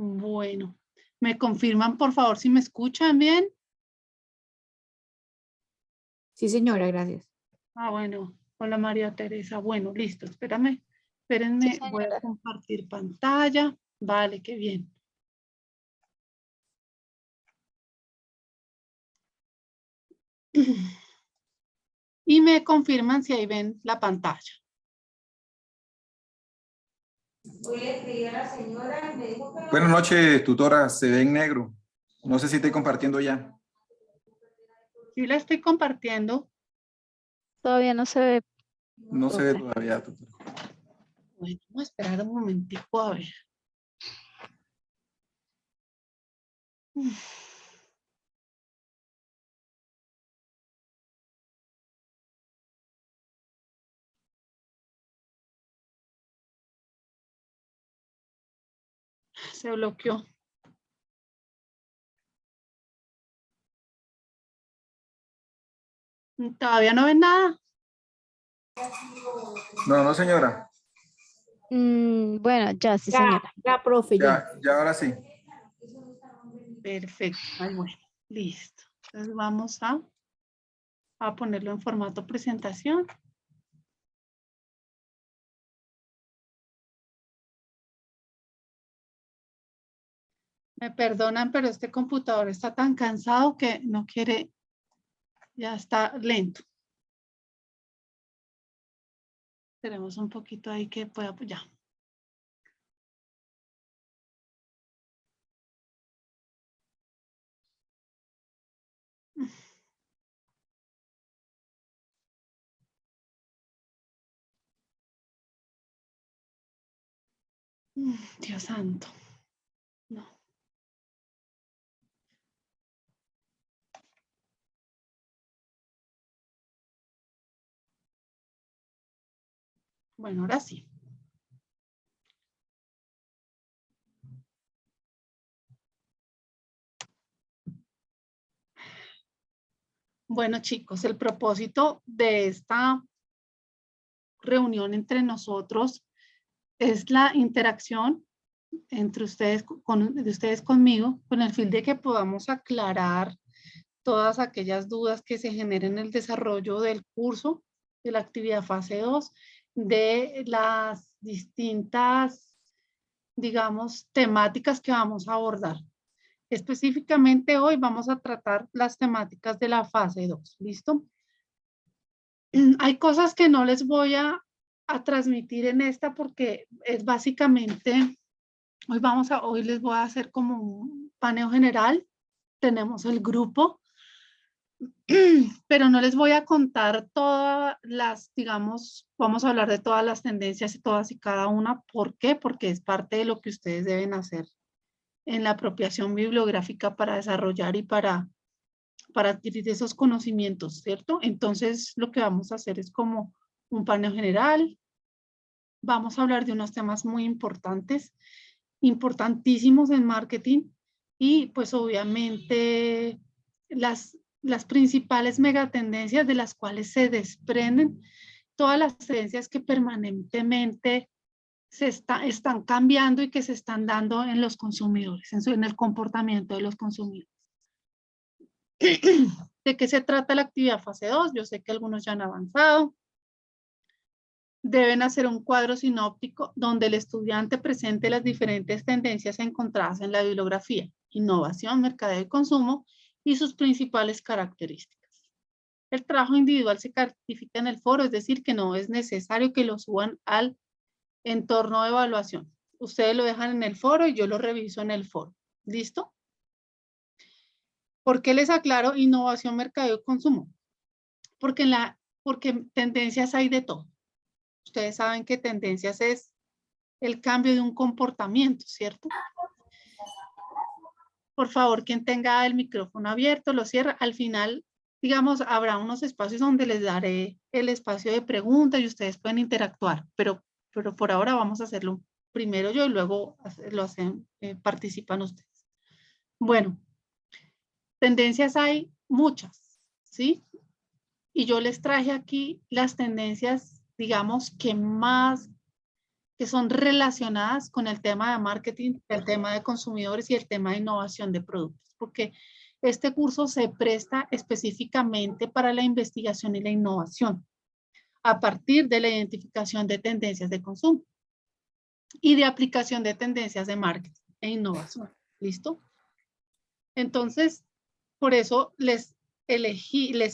Bueno, ¿me confirman por favor si me escuchan bien? Sí, señora, gracias. Bueno, hola María Teresa. Bueno, listo, espérenme, Sí, voy a señora. compartir pantalla. Vale, qué bien. Y me confirman si ahí ven la pantalla. Buenas noches, tutora. Se ve en negro. No sé si estoy compartiendo ya. Sí la estoy compartiendo. Todavía no se ve. No se ve todavía, tutora. Bueno, vamos a esperar un momentico a ver. Se bloqueó. ¿Todavía no ven nada? No, no, señora. Bueno, ya, sí, Ya, señora. ya, profe, ya. Ya ahora sí. Perfecto. Ay, bueno, listo. Entonces vamos a ponerlo en formato presentación. Me perdonan, pero este computador está tan cansado que no quiere, ya está lento. Tenemos un poquito ahí que pueda apoyar. Dios santo. No. Bueno, ahora sí. Bueno, chicos, el propósito de esta reunión entre nosotros es la interacción entre ustedes, de ustedes conmigo, con el fin de que podamos aclarar todas aquellas dudas que se generen en el desarrollo del curso, de la actividad fase 2, de las distintas, digamos, temáticas que vamos a abordar. Específicamente hoy vamos a tratar las temáticas de la fase 2, ¿listo? Hay cosas que no les voy a transmitir en esta porque es básicamente, hoy les voy a hacer como un paneo general. Tenemos el grupo, pero no les voy a contar todas las, digamos, vamos a hablar de todas las tendencias y todas y cada una. ¿Por qué? Porque es parte de lo que ustedes deben hacer en la apropiación bibliográfica para desarrollar y para adquirir esos conocimientos, ¿cierto? Entonces, lo que vamos a hacer es como un paneo general. Vamos a hablar de unos temas muy importantes, importantísimos en marketing y pues obviamente las principales megatendencias de las cuales se desprenden todas las tendencias que permanentemente están cambiando y que se están dando en los consumidores, en el comportamiento de los consumidores. ¿De qué se trata la actividad fase 2? Yo sé que algunos ya han avanzado. Deben hacer un cuadro sinóptico donde el estudiante presente las diferentes tendencias encontradas en la bibliografía, innovación, mercadeo y consumo y sus principales características. El trabajo individual se certifica en el foro, es decir, que no es necesario que lo suban al entorno de evaluación. Ustedes lo dejan en el foro y yo lo reviso en el foro. ¿Listo? ¿Por qué les aclaro innovación, mercadeo y consumo? Porque tendencias hay de todo. Ustedes saben que tendencias es el cambio de un comportamiento, ¿cierto? Por favor, quien tenga el micrófono abierto, lo cierra. Al final, digamos, habrá unos espacios donde les daré el espacio de preguntas y ustedes pueden interactuar, pero por ahora vamos a hacerlo primero yo y luego participan ustedes. Bueno, tendencias hay muchas, ¿sí? Y yo les traje aquí las tendencias, digamos, que que son relacionadas con el tema de marketing, el tema de consumidores y el tema de innovación de productos, porque este curso se presta específicamente para la investigación y la innovación a partir de la identificación de tendencias de consumo y de aplicación de tendencias de marketing e innovación. ¿Listo? Entonces, por eso les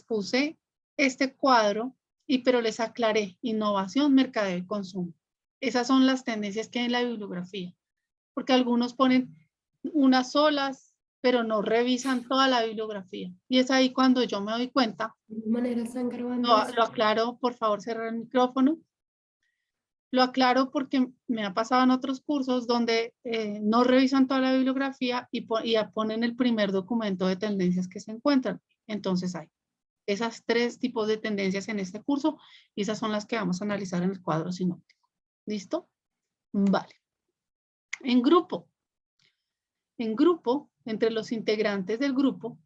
puse este cuadro, pero les aclaré innovación, mercadeo y consumo. Esas son las tendencias que hay en la bibliografía, porque algunos ponen unas solas, pero no revisan toda la bibliografía. Y es ahí cuando yo me doy cuenta. ¿De qué manera están grabando? Lo aclaro, por favor, cerrar el micrófono. Lo aclaro porque me ha pasado en otros cursos donde no revisan toda la bibliografía y ponen el primer documento de tendencias que se encuentran. Entonces hay esas 3 tipos de tendencias en este curso y esas son las que vamos a analizar en el cuadro sinóptico. ¿Listo? Vale. En grupo, entre los integrantes del grupo,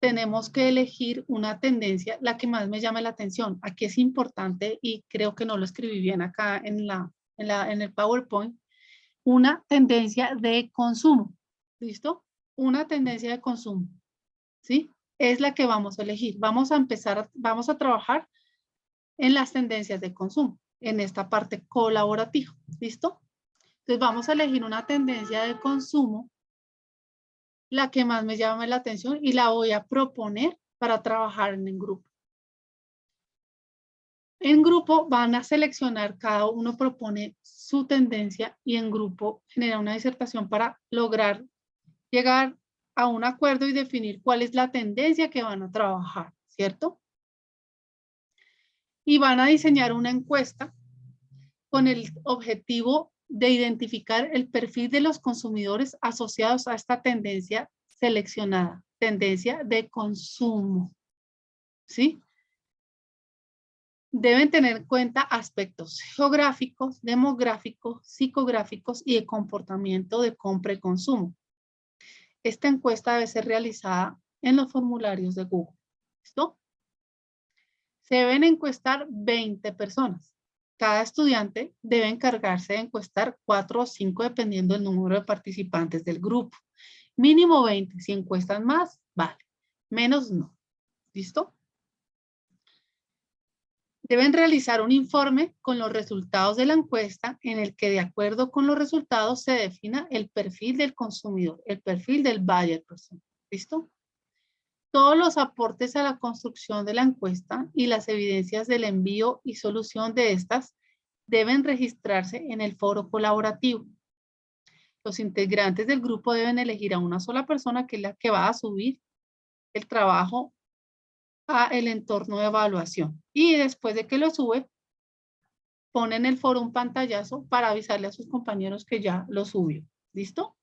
tenemos que elegir una tendencia, la que más me llame la atención. Aquí es importante y creo que no lo escribí bien acá en el PowerPoint. Una tendencia de consumo. ¿Listo? Una tendencia de consumo. ¿Sí? Es la que vamos a elegir. Vamos a trabajar en las tendencias de consumo, en esta parte colaborativa. ¿Listo? Entonces vamos a elegir una tendencia de consumo, la que más me llame la atención y la voy a proponer para trabajar en el grupo. En grupo van a seleccionar, cada uno propone su tendencia y en grupo genera una disertación para lograr llegar a un acuerdo y definir cuál es la tendencia que van a trabajar, ¿cierto? Y van a diseñar una encuesta con el objetivo de identificar el perfil de los consumidores asociados a esta tendencia seleccionada, tendencia de consumo, ¿sí? Deben tener en cuenta aspectos geográficos, demográficos, psicográficos y de comportamiento de compra y consumo. Esta encuesta debe ser realizada en los formularios de Google. ¿Listo? Se deben encuestar 20 personas. Cada estudiante debe encargarse de encuestar 4 o 5 dependiendo del número de participantes del grupo. Mínimo 20. Si encuestan más, vale. Menos no. ¿Listo? Deben realizar un informe con los resultados de la encuesta en el que de acuerdo con los resultados se defina el perfil del consumidor, el perfil del buyer person. ¿Listo? Todos los aportes a la construcción de la encuesta y las evidencias del envío y solución de estas deben registrarse en el foro colaborativo. Los integrantes del grupo deben elegir a una sola persona que es la que va a subir el trabajo a el entorno de evaluación. Y después de que lo sube, ponen el foro un pantallazo para avisarle a sus compañeros que ya lo subió. ¿Listo?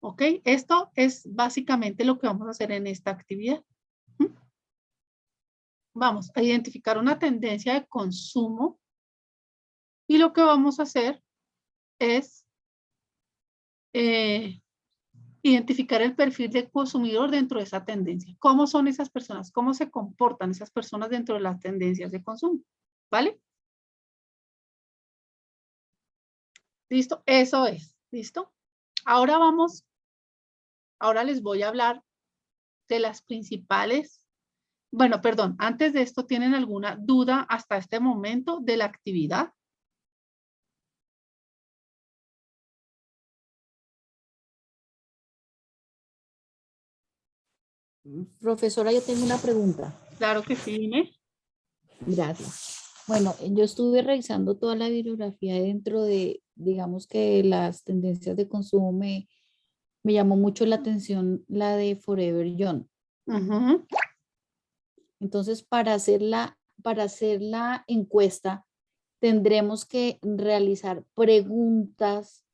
¿Ok? Esto es básicamente lo que vamos a hacer en esta actividad. Vamos a identificar una tendencia de consumo y lo que vamos a hacer es identificar el perfil del consumidor dentro de esa tendencia. ¿Cómo son esas personas? ¿Cómo se comportan esas personas dentro de las tendencias de consumo? ¿Vale? ¿Listo? Eso es. ¿Listo? Ahora les voy a hablar de las principales. Bueno, perdón, antes de esto, ¿tienen alguna duda hasta este momento de la actividad? Profesora, yo tengo una pregunta. Claro que sí, dime. Gracias. Bueno, yo estuve revisando toda la bibliografía dentro de, digamos que las tendencias de consumo me llamó mucho la atención la de Forever Young. Ujú. Entonces, para hacer la encuesta, tendremos que realizar preguntas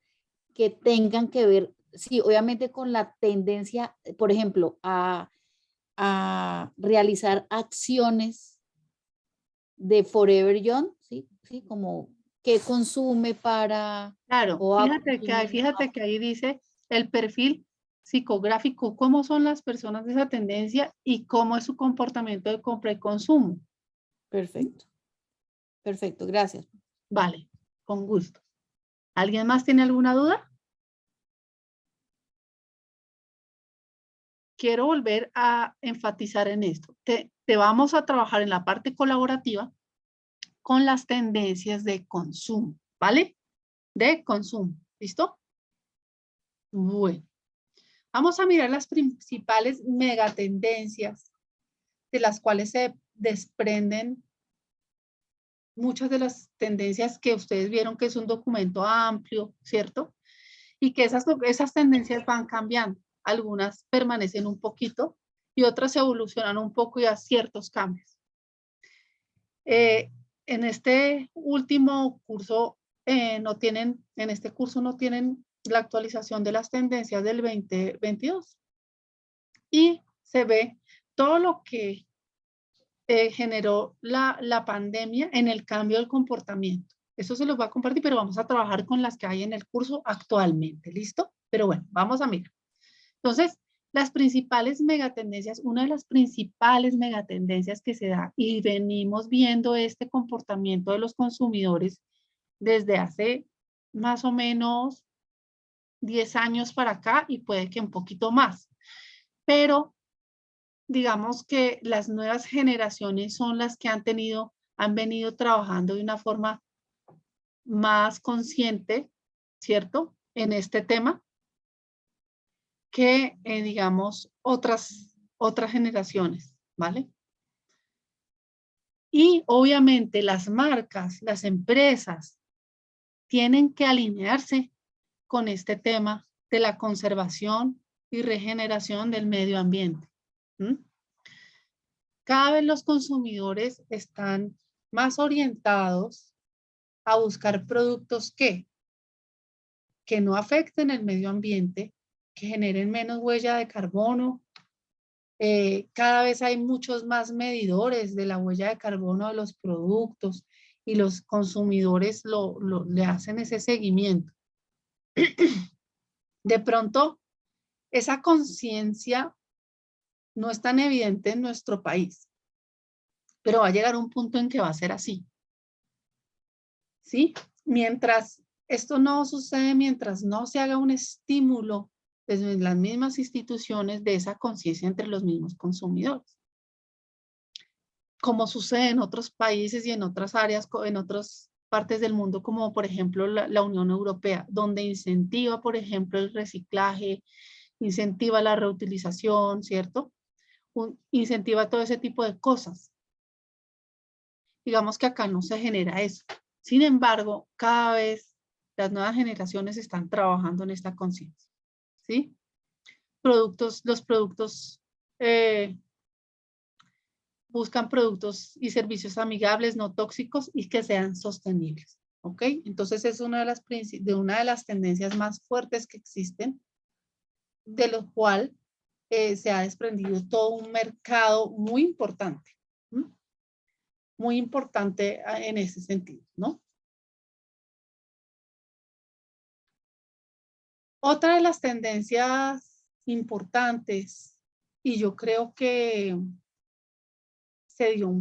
que tengan que ver, sí, obviamente con la tendencia, por ejemplo, a realizar acciones de Forever Young, ¿sí? ¿Sí? Como qué consume para... Claro, o a fíjate que ahí dice el perfil psicográfico, cómo son las personas de esa tendencia y cómo es su comportamiento de compra y consumo. Perfecto. Perfecto, gracias. Vale, Con gusto. ¿Alguien más tiene alguna duda? Quiero volver a enfatizar en esto. Te vamos a trabajar en la parte colaborativa con las tendencias de consumo, ¿vale? De consumo, ¿listo? Bueno, vamos a mirar las principales megatendencias de las cuales se desprenden muchas de las tendencias que ustedes vieron que es un documento amplio, ¿cierto? Y que esas tendencias van cambiando. Algunas permanecen un poquito y otras evolucionan un poco y a ciertos cambios. En este último curso en este curso no tienen la actualización de las tendencias del 2022 y se ve todo lo que generó la pandemia en el cambio del comportamiento. Eso se los voy a compartir, pero vamos a trabajar con las que hay en el curso actualmente, ¿listo? Pero bueno, vamos a mirar. Entonces, las principales megatendencias, una de las principales megatendencias que se da y venimos viendo este comportamiento de los consumidores desde hace más o menos 10 años para acá y puede que un poquito más. Pero digamos que las nuevas generaciones son las que han venido trabajando de una forma más consciente, ¿cierto? En este tema que, digamos, otras generaciones, ¿vale? Y obviamente las marcas, las empresas, tienen que alinearse con este tema de la conservación y regeneración del medio ambiente. ¿Mm? Cada vez los consumidores están más orientados a buscar productos que no afecten el medio ambiente, que generen menos huella de carbono. Cada vez hay muchos más medidores de la huella de carbono de los productos y los consumidores le hacen ese seguimiento. De pronto, esa conciencia no es tan evidente en nuestro país, pero va a llegar un punto en que va a ser así. ¿Sí? Mientras esto no sucede, mientras no se haga un estímulo desde las mismas instituciones de esa conciencia entre los mismos consumidores. Como sucede en otros países y en otras áreas, en otras partes del mundo, como por ejemplo la Unión Europea, donde incentiva, por ejemplo, el reciclaje, incentiva la reutilización, ¿cierto? Incentiva todo ese tipo de cosas. Digamos que acá no se genera eso. Sin embargo, cada vez las nuevas generaciones están trabajando en esta conciencia, ¿sí? Los productos buscan productos y servicios amigables, no tóxicos y que sean sostenibles, ¿ok? Entonces es una de las tendencias más fuertes que existen, de lo cual se ha desprendido todo un mercado muy importante. ¿Mm? Muy importante en ese sentido, ¿no? Otra de las tendencias importantes, y yo creo que se dio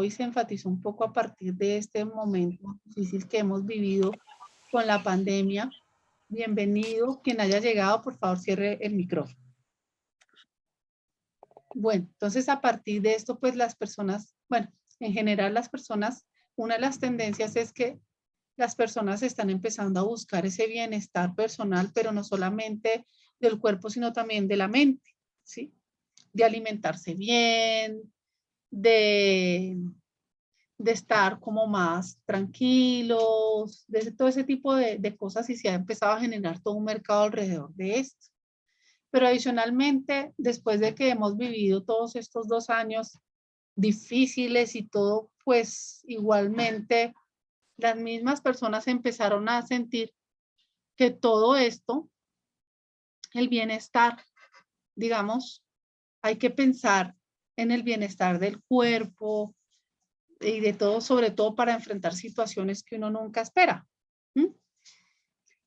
y se enfatizó un poco a partir de este momento difícil que hemos vivido con la pandemia. Bienvenido, quien haya llegado, por favor cierre el micrófono. Bueno, entonces a partir de esto, pues las personas, bueno, en general las personas, una de las tendencias es que las personas están empezando a buscar ese bienestar personal, pero no solamente del cuerpo, sino también de la mente, ¿sí? De alimentarse bien, de estar como más tranquilos, de todo ese tipo de cosas, y se ha empezado a generar todo un mercado alrededor de esto. Pero adicionalmente, después de que hemos vivido todos estos 2 años difíciles y todo, pues igualmente las mismas personas empezaron a sentir que todo esto, el bienestar, digamos, hay que pensar en el bienestar del cuerpo y de todo, sobre todo para enfrentar situaciones que uno nunca espera. ¿Mm?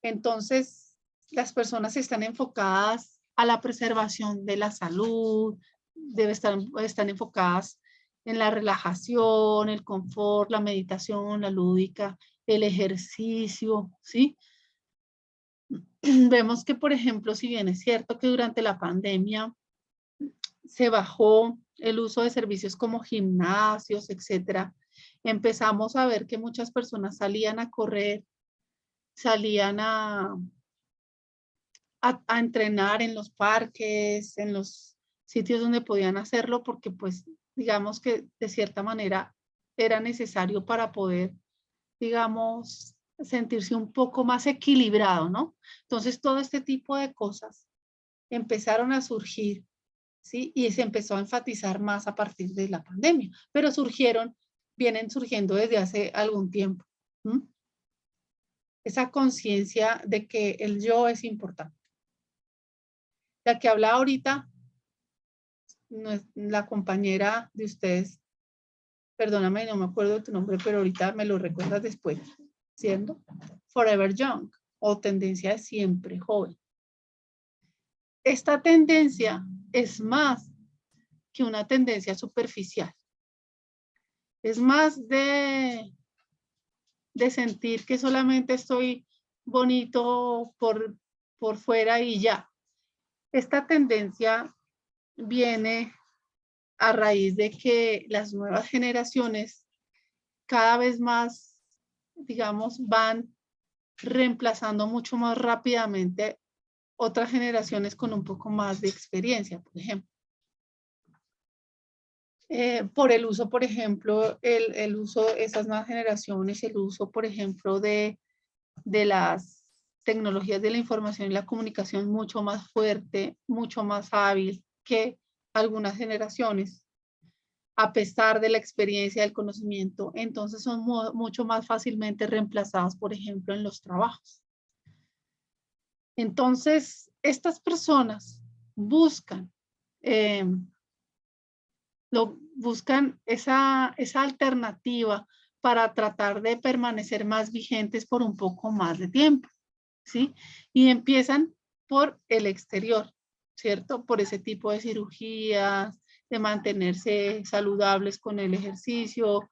Entonces, las personas están enfocadas a la preservación de la salud, están enfocadas en la relajación, el confort, la meditación, la lúdica, el ejercicio, ¿sí? Vemos que, por ejemplo, si bien es cierto que durante la pandemia se bajó el uso de servicios como gimnasios, etcétera, empezamos a ver que muchas personas salían a correr, salían a entrenar en los parques, en los sitios donde podían hacerlo, porque pues digamos que de cierta manera era necesario para poder, digamos, sentirse un poco más equilibrado, ¿no? Entonces todo este tipo de cosas empezaron a surgir, ¿sí? Y se empezó a enfatizar más a partir de la pandemia, pero vienen surgiendo desde hace algún tiempo. Esa conciencia de que el yo es importante. La que habla ahorita, la compañera de ustedes, perdóname, no me acuerdo de tu nombre, pero ahorita me lo recuerdas después, ¿cierto? Forever Young, o tendencia de siempre joven. Esta tendencia es más que una tendencia superficial. Es más de sentir que solamente estoy bonito por fuera y ya. Esta tendencia viene a raíz de que las nuevas generaciones cada vez más, digamos, van reemplazando mucho más rápidamente otras generaciones con un poco más de experiencia, por ejemplo. Por el uso, por ejemplo, el uso de esas nuevas generaciones, el uso, por ejemplo, de las tecnologías de la información y la comunicación mucho más fuerte, mucho más hábil que algunas generaciones, a pesar de la experiencia, del conocimiento, entonces son mucho más fácilmente reemplazados, por ejemplo, en los trabajos. Entonces, estas personas buscan, buscan esa alternativa para tratar de permanecer más vigentes por un poco más de tiempo, ¿sí? Y empiezan por el exterior, ¿cierto? Por ese tipo de cirugías, de mantenerse saludables con el ejercicio,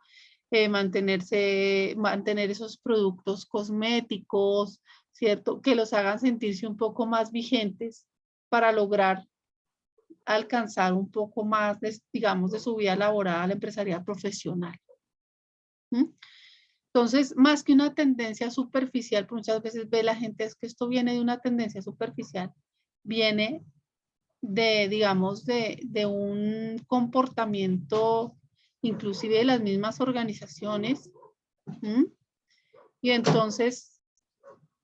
mantener esos productos cosméticos, ¿cierto? Que los hagan sentirse un poco más vigentes para lograr alcanzar un poco más, digamos, de su vida laboral, empresarial, profesional. Entonces, más que una tendencia superficial, muchas veces ve la gente es que esto viene de una tendencia superficial, viene de, digamos, de un comportamiento inclusive de las mismas organizaciones. Y entonces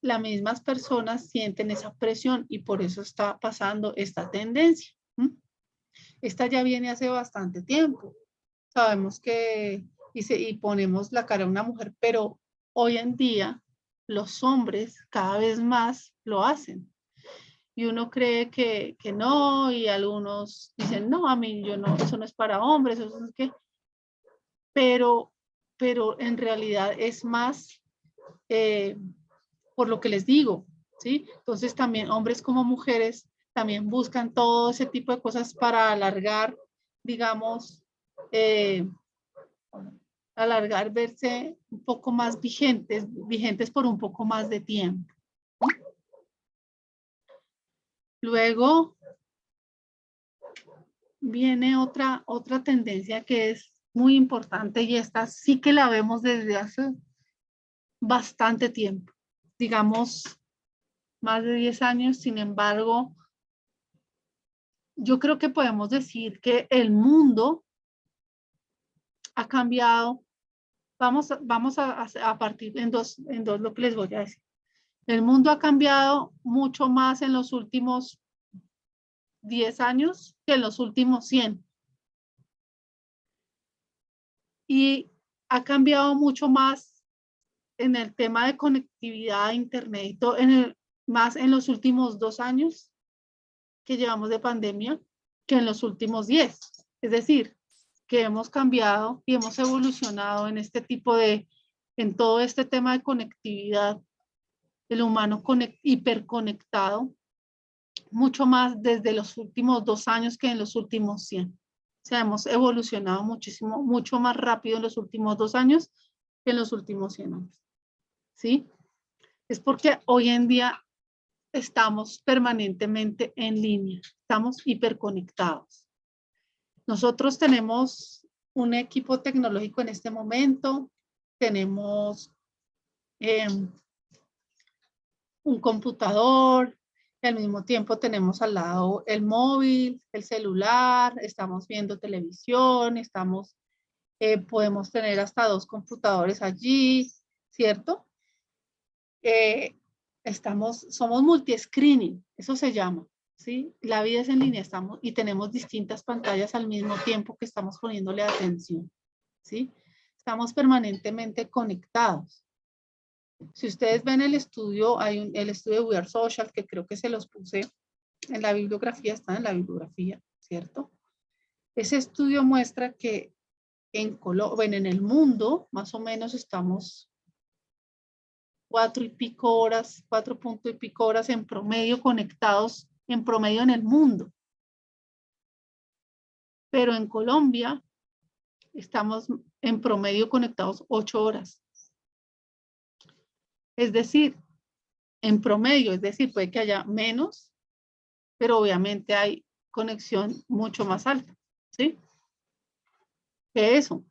las mismas personas sienten esa presión y por eso está pasando esta tendencia. Esta ya viene hace bastante tiempo. Sabemos que y ponemos la cara a una mujer, pero hoy en día los hombres cada vez más lo hacen. Y uno cree que no, y algunos dicen, no, a mí yo no, eso no es para hombres, eso es que... Pero en realidad es más por lo que les digo, ¿sí? Entonces también hombres como mujeres también buscan todo ese tipo de cosas para alargar, digamos, verse un poco más vigentes por un poco más de tiempo. Luego viene otra tendencia que es muy importante y esta sí que la vemos desde hace bastante tiempo, digamos más de 10 años, sin embargo, yo creo que podemos decir que el mundo ha cambiado. Vamos a partir en dos lo que les voy a decir. El mundo ha cambiado mucho más en los últimos 10 años que en los últimos 100. Y ha cambiado mucho más en el tema de conectividad, internet y todo, más en los últimos 2 años que llevamos de pandemia que en los últimos 10. Es decir, que hemos cambiado y hemos evolucionado en este tipo en todo este tema de conectividad, el humano hiperconectado, mucho más desde los últimos 2 años que en los últimos 100. O sea, hemos evolucionado muchísimo, mucho más rápido en los últimos 2 años que en los últimos 100 años. ¿Sí? Es porque hoy en día estamos permanentemente en línea, estamos hiperconectados. Nosotros tenemos un equipo tecnológico en este momento, tenemos un computador, y al mismo tiempo tenemos al lado el móvil, el celular, estamos viendo televisión, podemos tener hasta 2 computadores allí, ¿cierto? Somos multi-screening, eso se llama, ¿sí? La vida es en línea, y tenemos distintas pantallas al mismo tiempo que estamos poniéndole atención, ¿sí? Estamos permanentemente conectados. Si ustedes ven el estudio, el estudio de We Are Social, que creo que se los puse en la bibliografía, está en la bibliografía, ¿cierto? Ese estudio muestra que en el mundo, más o menos estamos 4 y pico horas, 4 puntos y pico horas en promedio conectados, en promedio en el mundo. Pero en Colombia estamos en promedio conectados 8 horas. Es decir, en promedio, es decir, puede que haya menos, pero obviamente hay conexión mucho más alta, ¿sí? Que eso.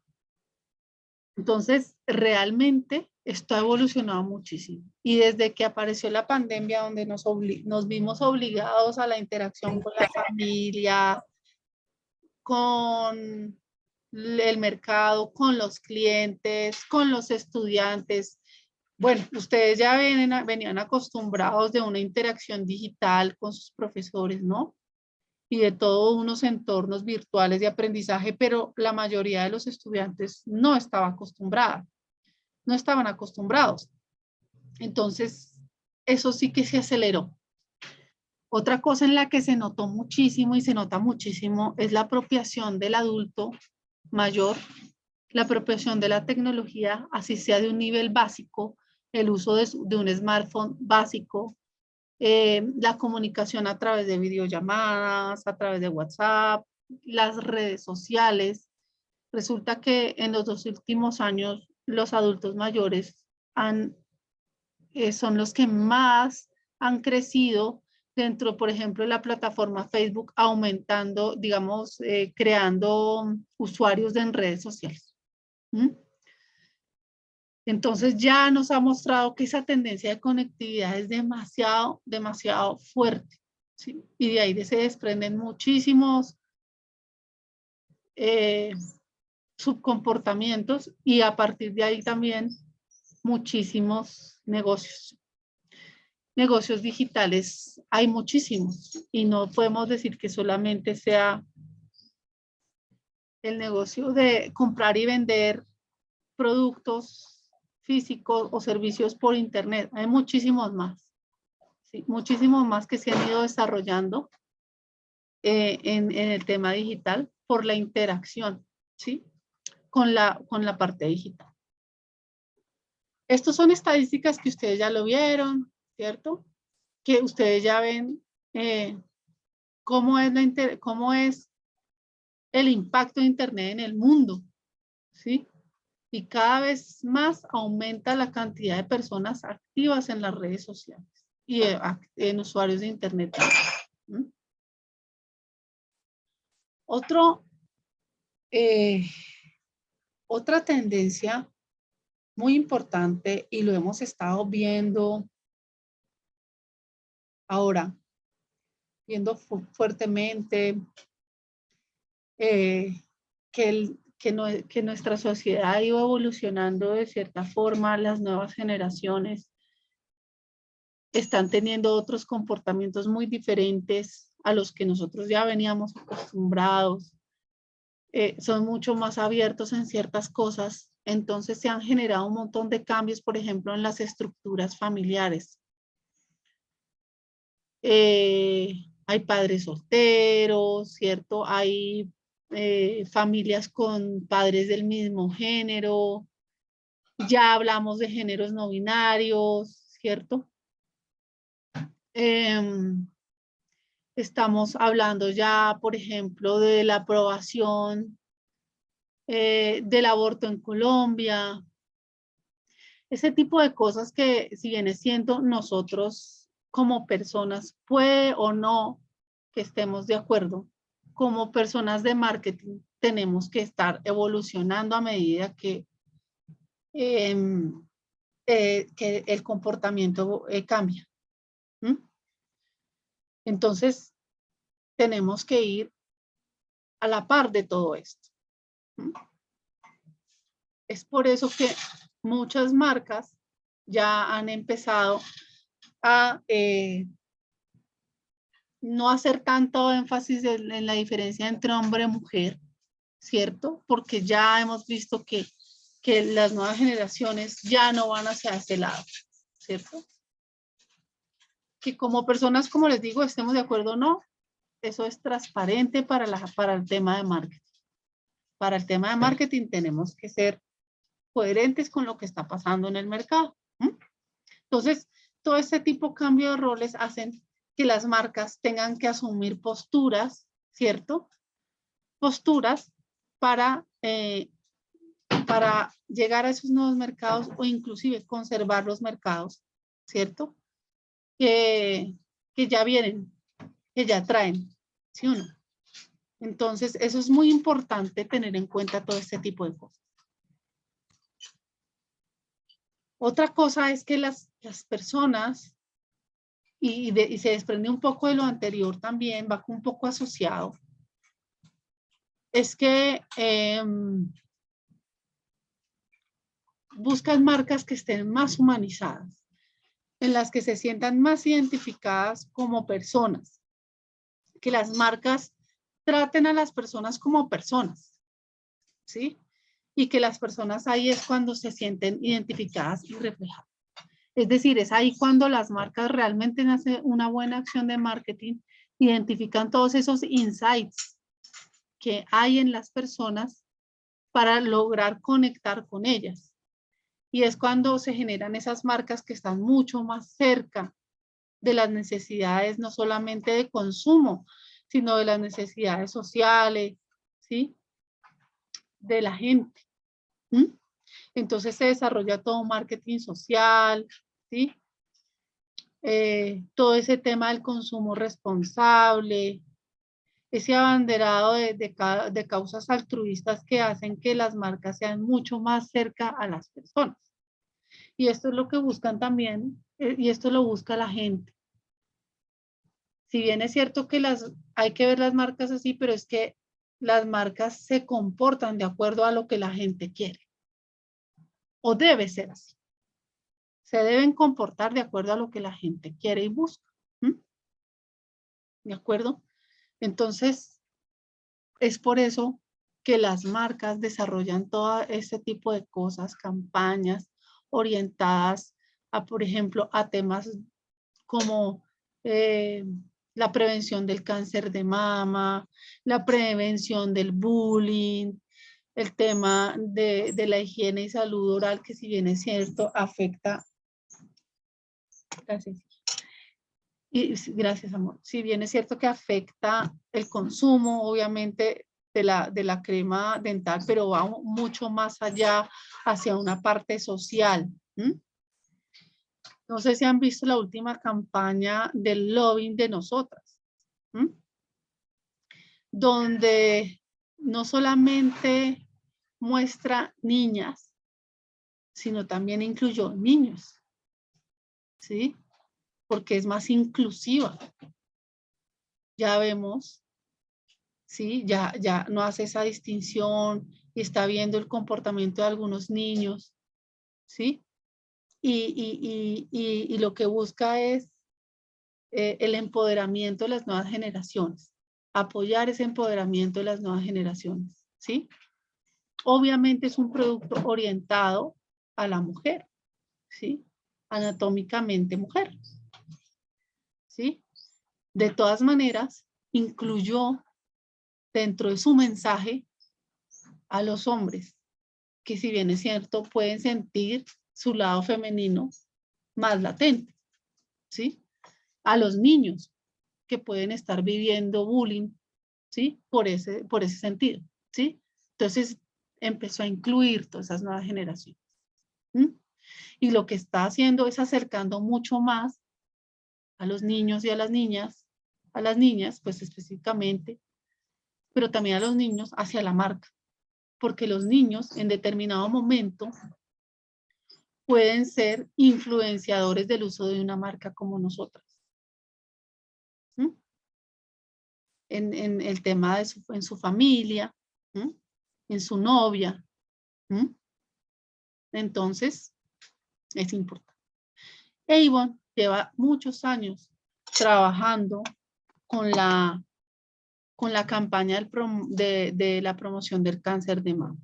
Entonces, realmente esto ha evolucionado muchísimo. Y desde que apareció la pandemia, donde nos vimos obligados a la interacción con la familia, con el mercado, con los clientes, con los estudiantes. Bueno, ustedes ya venían acostumbrados de una interacción digital con sus profesores, ¿no? Y de todos unos entornos virtuales de aprendizaje, pero la mayoría de los estudiantes no estaban acostumbrados. Entonces, eso sí que se aceleró. Otra cosa en la que se notó muchísimo y se nota muchísimo es la apropiación del adulto mayor, la apropiación de la tecnología, así sea de un nivel básico, el uso de un smartphone básico, la comunicación a través de videollamadas, a través de WhatsApp, las redes sociales. Resulta que en los 2 últimos años los adultos mayores son los que más han crecido dentro, por ejemplo, de la plataforma Facebook, aumentando, digamos, creando usuarios en redes sociales. ¿Mm? Entonces ya nos ha mostrado que esa tendencia de conectividad es demasiado, demasiado fuerte, ¿sí? Y de ahí se desprenden muchísimos subcomportamientos y a partir de ahí también muchísimos negocios. Negocios digitales hay muchísimos y no podemos decir que solamente sea el negocio de comprar y vender productos físicos o servicios por internet. Hay muchísimos más, ¿sí? Muchísimos más que se han ido desarrollando en el tema digital por la interacción, ¿sí? Con la parte digital. Estos son estadísticas que ustedes ya lo vieron, ¿cierto? Que ustedes ya ven cómo es el impacto de Internet en el mundo, ¿sí? Y cada vez más aumenta la cantidad de personas activas en las redes sociales y en usuarios de Internet. ¿Mm? Otra tendencia muy importante, y lo hemos estado viendo ahora, viendo fuertemente, que nuestra sociedad ha ido evolucionando de cierta forma. Las nuevas generaciones están teniendo otros comportamientos muy diferentes a los que nosotros ya veníamos acostumbrados. Son mucho más abiertos en ciertas cosas. Entonces se han generado un montón de cambios, por ejemplo, en las estructuras familiares. Hay padres solteros, ¿cierto? Hay familias con padres del mismo género. Ya hablamos de géneros no binarios, ¿cierto? Estamos hablando ya, por ejemplo, de la aprobación del aborto en Colombia. Ese tipo de cosas que, si viene siendo nosotros como personas, puede o no que estemos de acuerdo, como personas de marketing, tenemos que estar evolucionando a medida que el comportamiento cambia. ¿Mm? Entonces, tenemos que ir a la par de todo esto. ¿Mm? Es por eso que muchas marcas ya han empezado a no hacer tanto énfasis en la diferencia entre hombre y mujer, ¿cierto? Porque ya hemos visto que las nuevas generaciones ya no van hacia ese lado, ¿cierto? Que como personas, como les digo, estemos de acuerdo o no, eso es transparente para el tema de marketing. Para el tema de marketing tenemos que ser coherentes con lo que está pasando en el mercado. ¿Mm? Entonces, todo este tipo de cambio de roles hacen que las marcas tengan que asumir posturas, ¿cierto? Posturas para llegar a esos nuevos mercados o inclusive conservar los mercados, ¿cierto? Que ya vienen, que ya traen, ¿sí o no? Entonces, eso es muy importante tener en cuenta todo este tipo de cosas. Otra cosa es que las personas, y se desprende un poco de lo anterior también, va un poco asociado, es que buscan marcas que estén más humanizadas, en las que se sientan más identificadas como personas, que las marcas traten a las personas como personas, ¿sí? Y que las personas ahí es cuando se sienten identificadas y reflejadas. Es decir, es ahí cuando las marcas realmente hacen una buena acción de marketing, identifican todos esos insights que hay en las personas para lograr conectar con ellas. Y es cuando se generan esas marcas que están mucho más cerca de las necesidades, no solamente de consumo, sino de las necesidades sociales, ¿sí? De la gente. ¿Mm? Entonces se desarrolla todo marketing social, ¿sí? Todo ese tema del consumo responsable, ese abanderado de causas altruistas que hacen que las marcas sean mucho más cerca a las personas. Y esto es lo que buscan también, y esto lo busca la gente. Si bien es cierto que hay que ver las marcas así, pero es que las marcas se comportan de acuerdo a lo que la gente quiere. O debe ser así. Se deben comportar de acuerdo a lo que la gente quiere y busca. ¿Mm? ¿De acuerdo? Entonces, es por eso que las marcas desarrollan todo este tipo de cosas, campañas orientadas a, por ejemplo, a temas como la prevención del cáncer de mama, la prevención del bullying, el tema de la higiene y salud oral, que si bien es cierto, afecta. Gracias. Y gracias, amor. Si bien es cierto que afecta el consumo, obviamente, de la crema dental, pero va mucho más allá hacia una parte social. ¿Mm? No sé si han visto la última campaña del lobbying de nosotras, ¿Mm? Donde no solamente muestra niñas, sino también incluyó niños, ¿sí? Porque es más inclusiva. Ya vemos, ¿sí? Ya no hace esa distinción y está viendo el comportamiento de algunos niños, ¿sí? Y lo que busca es el empoderamiento de las nuevas generaciones, apoyar ese empoderamiento de las nuevas generaciones, ¿sí? Obviamente es un producto orientado a la mujer, ¿sí? Anatómicamente mujer, ¿sí? De todas maneras, incluyó dentro de su mensaje a los hombres, que si bien es cierto, pueden sentir su lado femenino más latente, ¿sí? A los niños, que pueden estar viviendo bullying, ¿sí? Por ese sentido, ¿sí? Entonces empezó a incluir todas esas nuevas generaciones. Y lo que está haciendo es acercando mucho más a los niños y a las niñas, pues específicamente, pero también a los niños hacia la marca, porque los niños en determinado momento pueden ser influenciadores del uso de una marca como nosotras. En el tema de en su familia, en su novia. Entonces, es importante. Avon lleva muchos años trabajando con la campaña de la promoción del cáncer de mama.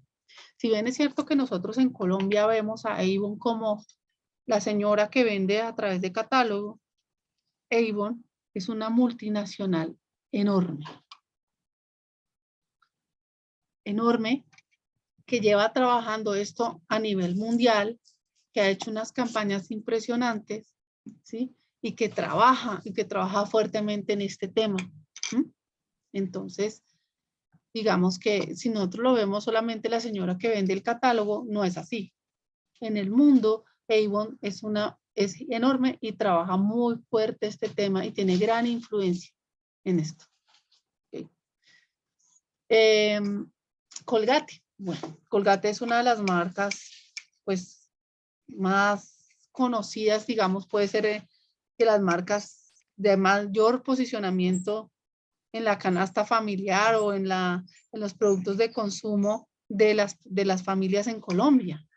Si bien es cierto que nosotros en Colombia vemos a Avon como la señora que vende a través de catálogo, Avon es una multinacional enorme. Enorme, que lleva trabajando esto a nivel mundial, que ha hecho unas campañas impresionantes, ¿sí? Y que trabaja fuertemente en este tema. Entonces, digamos que si nosotros lo vemos solamente la señora que vende el catálogo, no es así. En el mundo, Avon es enorme y trabaja muy fuerte este tema y tiene gran influencia en esto. Okay. Colgate. Bueno, Colgate es una de las marcas, pues, más conocidas, digamos, puede ser que las marcas de mayor posicionamiento en la canasta familiar o en los productos de consumo de las familias en Colombia.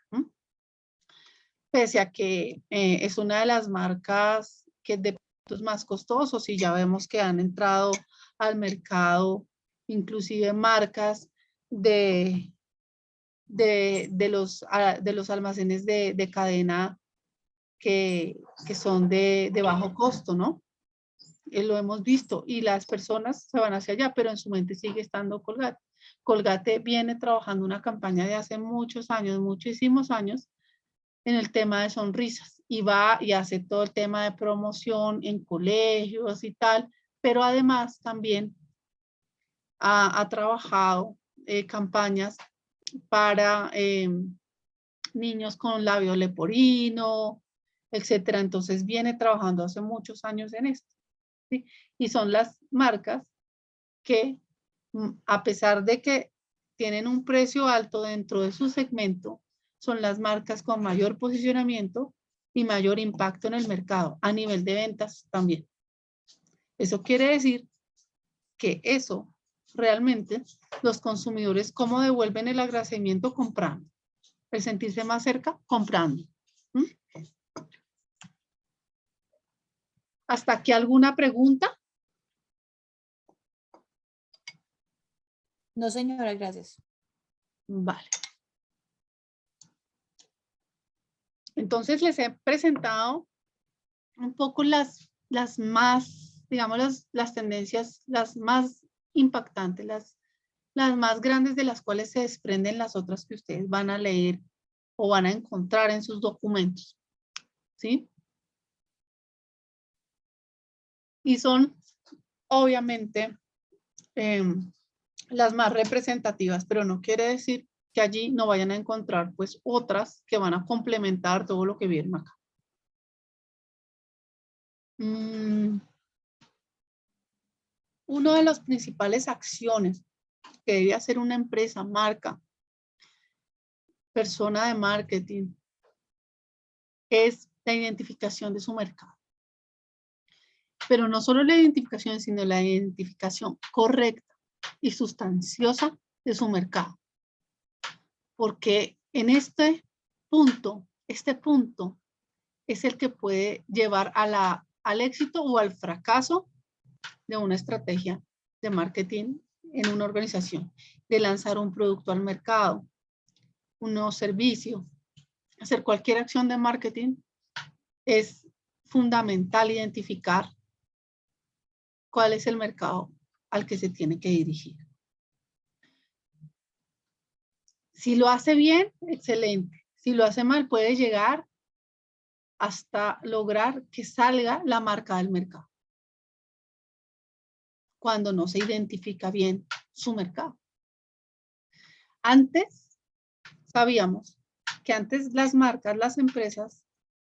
Pese a que es una de las marcas que de productos más costosos y ya vemos que han entrado al mercado inclusive marcas de los almacenes de cadena que son de bajo costo, ¿no? Lo hemos visto y las personas se van hacia allá, pero en su mente sigue estando Colgate. Colgate viene trabajando una campaña de hace muchos años, muchísimos años, en el tema de sonrisas y va y hace todo el tema de promoción en colegios y tal, pero además también ha trabajado campañas para niños con labio leporino, etcétera. Entonces viene trabajando hace muchos años en esto, ¿sí? Y son las marcas que, a pesar de que tienen un precio alto dentro de su segmento, son las marcas con mayor posicionamiento y mayor impacto en el mercado, a nivel de ventas también. Eso quiere decir que eso realmente los consumidores, ¿cómo devuelven el agradecimiento? Comprando. El sentirse más cerca, comprando. ¿Hasta aquí alguna pregunta? No, señora, gracias. Vale. Entonces les he presentado un poco las más, digamos, las tendencias, las más impactantes, las más grandes de las cuales se desprenden las otras que ustedes van a leer o van a encontrar en sus documentos. ¿Sí? Y son, obviamente, las más representativas, pero no quiere decir que allí no vayan a encontrar, pues, otras que van a complementar todo lo que vieron acá. Una de las principales acciones que debe hacer una empresa, marca, persona de marketing, es la identificación de su mercado. Pero no solo la identificación, sino la identificación correcta y sustanciosa de su mercado. Porque en este punto es el que puede llevar al éxito o al fracaso de una estrategia de marketing en una organización, de lanzar un producto al mercado, un nuevo servicio, hacer cualquier acción de marketing. Es fundamental identificar cuál es el mercado al que se tiene que dirigir. Si lo hace bien, excelente. Si lo hace mal, puede llegar hasta lograr que salga la marca del mercado. cuando no se identifica bien su mercado. Antes sabíamos que antes las marcas, las empresas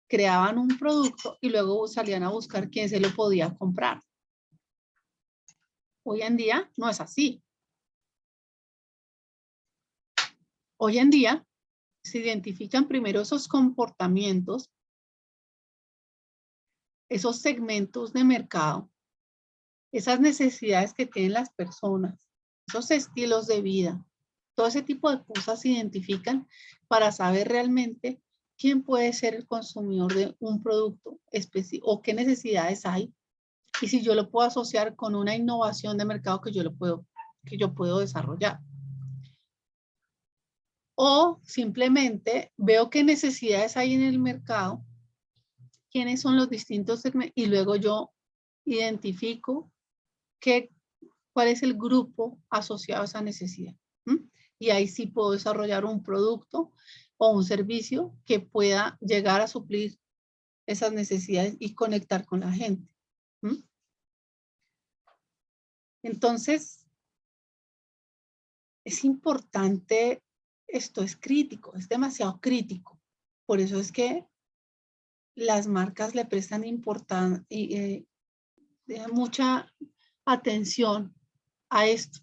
creaban un producto y luego salían a buscar quién se lo podía comprar. Hoy en día no es así. Hoy en día se identifican primero esos comportamientos, esos segmentos de mercado, esas necesidades que tienen las personas, esos estilos de vida, todo ese tipo de cosas se identifican para saber realmente quién puede ser el consumidor de un producto específico o qué necesidades hay y si yo lo puedo asociar con una innovación de mercado que yo puedo desarrollar. O simplemente veo qué necesidades hay en el mercado, quiénes son los distintos segmentos y luego yo identifico cuál es el grupo asociado a esa necesidad. Y ahí sí puedo desarrollar un producto o un servicio que pueda llegar a suplir esas necesidades y conectar con la gente. Entonces, es importante, esto es crítico, es demasiado crítico. Por eso es que las marcas le prestan mucha atención a esto.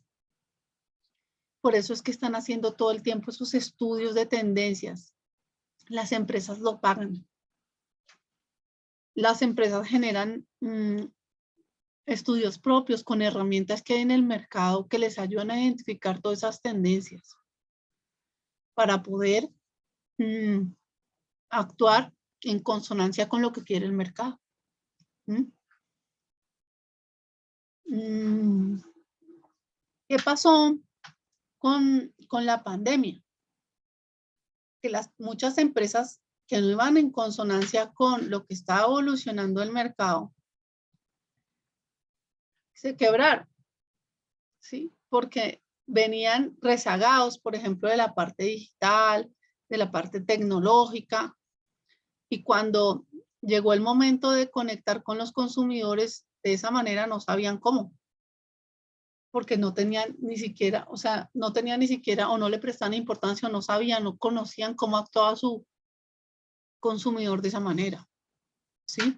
Por eso es que están haciendo todo el tiempo esos estudios de tendencias. Las empresas lo pagan. Las empresas generan estudios propios con herramientas que hay en el mercado que les ayudan a identificar todas esas tendencias para poder actuar en consonancia con lo que quiere el mercado. ¿Qué pasó con la pandemia? Que muchas empresas que no iban en consonancia con lo que estaba evolucionando el mercado se quebraron, ¿sí? Porque venían rezagados, por ejemplo, de la parte digital, de la parte tecnológica, y cuando llegó el momento de conectar con los consumidores, de esa manera no sabían cómo, porque no tenían ni siquiera, o sea, no tenían ni siquiera, o no le prestaban importancia, o no sabían, no conocían cómo actuaba su consumidor de esa manera, ¿sí?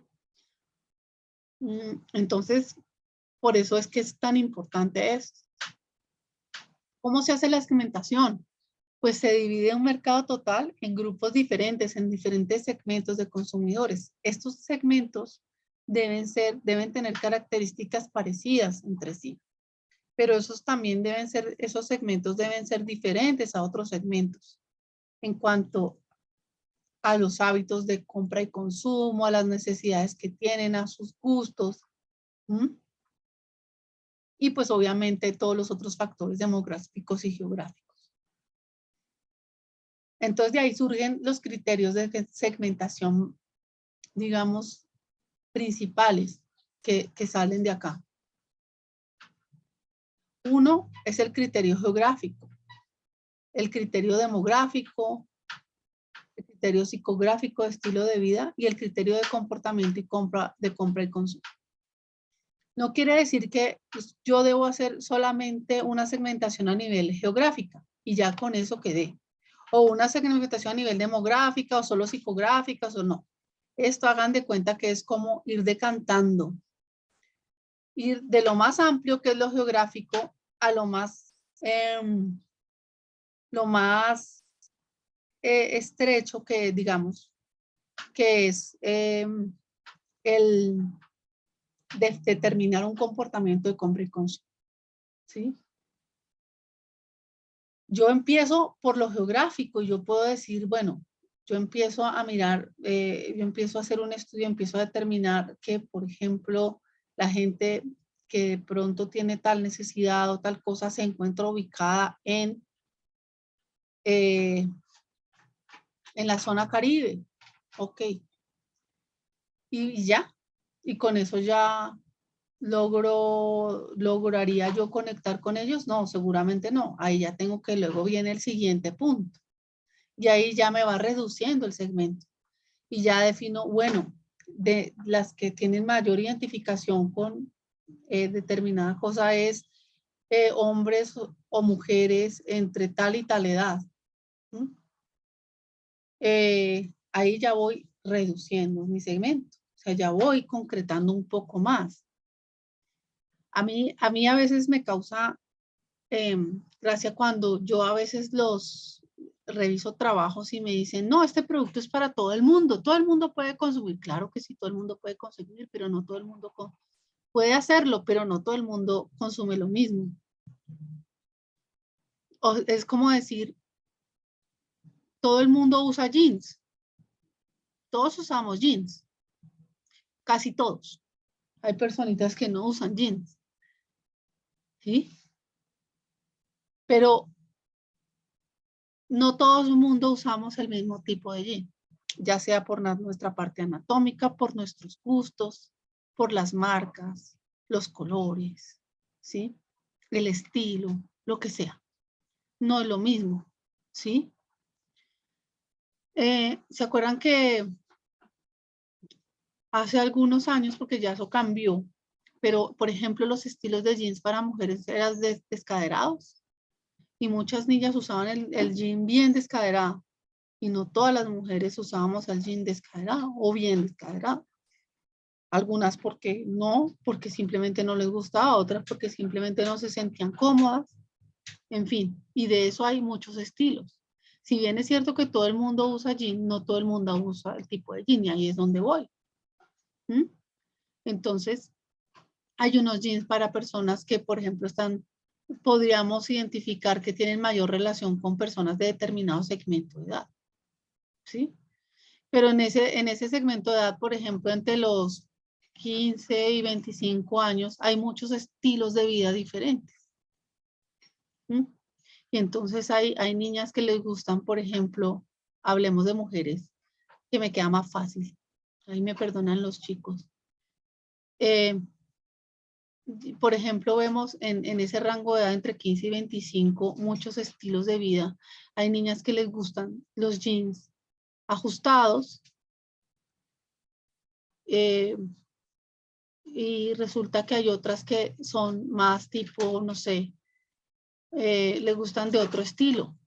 Entonces, por eso es que es tan importante esto. ¿Cómo se hace la segmentación? Pues se divide un mercado total en grupos diferentes, en diferentes segmentos de consumidores. Estos segmentos deben tener características parecidas entre sí, pero esos segmentos deben ser diferentes a otros segmentos en cuanto a los hábitos de compra y consumo, a las necesidades que tienen, a sus gustos. Y pues obviamente todos los otros factores demográficos y geográficos. Entonces de ahí surgen los criterios de segmentación, digamos, principales que salen de acá. Uno es el criterio geográfico, el criterio demográfico, el criterio psicográfico de estilo de vida y el criterio de comportamiento y compra y consumo. No quiere decir que pues, yo debo hacer solamente una segmentación a nivel geográfica y ya con eso quedé. O una segmentación a nivel demográfica o solo psicográficas o no. Esto hagan de cuenta que es como ir decantando. Ir de lo más amplio que es lo geográfico a lo más estrecho que digamos que es el de determinar un comportamiento de compra y consumo, ¿sí? Yo empiezo por lo geográfico y yo puedo decir, bueno, yo empiezo a mirar, yo empiezo a hacer un estudio, empiezo a determinar que, por ejemplo, la gente que de pronto tiene tal necesidad o tal cosa se encuentra ubicada en la zona Caribe. Ok. Y ya. Y con eso ya ¿lograría yo conectar con ellos? No, seguramente no. Ahí ya tengo que luego viene el siguiente punto. Y ahí ya me va reduciendo el segmento. Y ya defino, bueno, de las que tienen mayor identificación con determinada cosa es hombres o mujeres entre tal y tal edad. ¿Mm? Ahí ya voy reduciendo mi segmento, o sea, ya voy concretando un poco más. A mí a veces me causa gracia cuando yo a veces los reviso trabajos y me dicen, no, este producto es para todo el mundo puede consumir. Claro que sí, todo el mundo puede consumir, pero no todo el mundo puede hacerlo, pero no todo el mundo consume lo mismo. O es como decir, todo el mundo usa jeans. Todos usamos jeans. Casi todos. Hay personitas que no usan jeans. ¿Sí? Pero no todo el mundo usamos el mismo tipo de jean, ya sea por nuestra parte anatómica, por nuestros gustos, por las marcas, los colores, ¿sí? El estilo, lo que sea. No es lo mismo, ¿sí? ¿Se acuerdan que hace algunos años, porque ya eso cambió, pero por ejemplo los estilos de jeans para mujeres eran descaderados y muchas niñas usaban el jean bien descaderado y no todas las mujeres usábamos el jean descaderado o bien descaderado. Algunas porque simplemente no les gustaba, otras porque simplemente no se sentían cómodas, en fin, y de eso hay muchos estilos. Si bien es cierto que todo el mundo usa jean, no todo el mundo usa el tipo de jean y ahí es donde voy. ¿Mm? Entonces, hay unos jeans para personas que, por ejemplo, podríamos identificar que tienen mayor relación con personas de determinado segmento de edad. ¿Sí? Pero en ese segmento de edad, por ejemplo, entre los 15 y 25 años, hay muchos estilos de vida diferentes. ¿Mm? Y entonces hay niñas que les gustan, por ejemplo, hablemos de mujeres, que me queda más fácil. Ahí me perdonan los chicos. Por ejemplo, vemos en ese rango de edad entre 15 y 25 muchos estilos de vida. Hay niñas que les gustan los jeans ajustados, y resulta que hay otras que son más tipo, no sé, le gustan de otro estilo,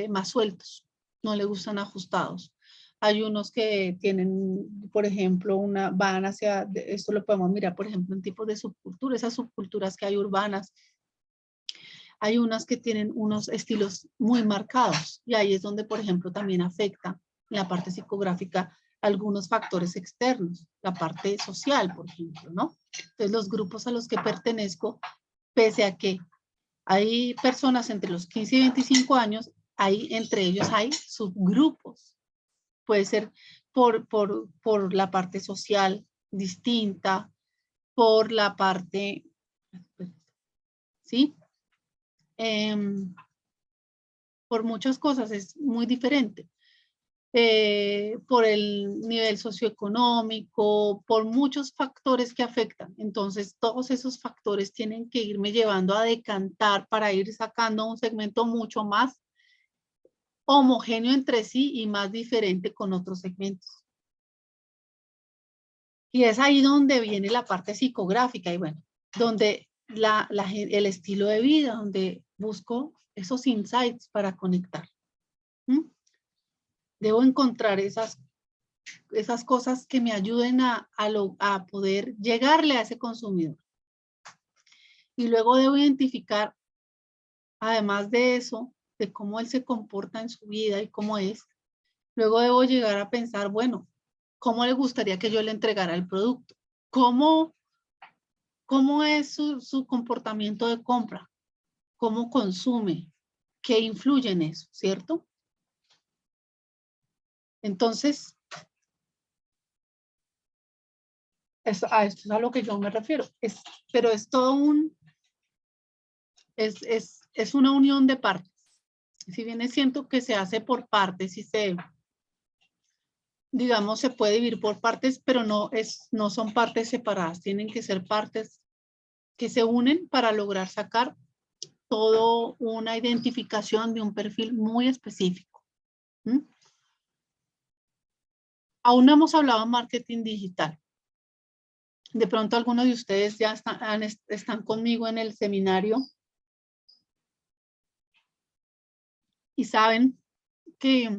más sueltos, no le gustan ajustados. Hay unos que tienen, por ejemplo, van hacia, esto lo podemos mirar, por ejemplo, en tipos de subculturas, esas subculturas que hay urbanas. Hay unas que tienen unos estilos muy marcados y ahí es donde, por ejemplo, también afecta en la parte psicográfica algunos factores externos, la parte social, por ejemplo, ¿no? Entonces, los grupos a los que pertenezco, pese a que hay personas entre los 15 y 25 años, entre ellos hay subgrupos. Puede ser por la parte social distinta, por la parte, ¿sí? Por muchas cosas es muy diferente. Por el nivel socioeconómico, por muchos factores que afectan. Entonces, todos esos factores tienen que irme llevando a decantar para ir sacando un segmento mucho más homogéneo entre sí y más diferente con otros segmentos. Y es ahí donde viene la parte psicográfica y bueno, donde el estilo de vida, donde busco esos insights para conectar. ¿Mm? Debo encontrar esas cosas que me ayuden a poder llegarle a ese consumidor. Y luego debo identificar, además de eso, de cómo él se comporta en su vida y cómo es, luego debo llegar a pensar, bueno, ¿cómo le gustaría que yo le entregara el producto? ¿Cómo es su comportamiento de compra? ¿Cómo consume? ¿Qué influye en eso? ¿Cierto? Entonces, a esto es a lo que yo me refiero. Pero es todo es una unión de partes. Si bien siento que se hace por partes y digamos, se puede dividir por partes, pero no son partes separadas. Tienen que ser partes que se unen para lograr sacar todo una identificación de un perfil muy específico. ¿Mm? Aún no hemos hablado de marketing digital. De pronto algunos de ustedes ya están conmigo en el seminario y saben que,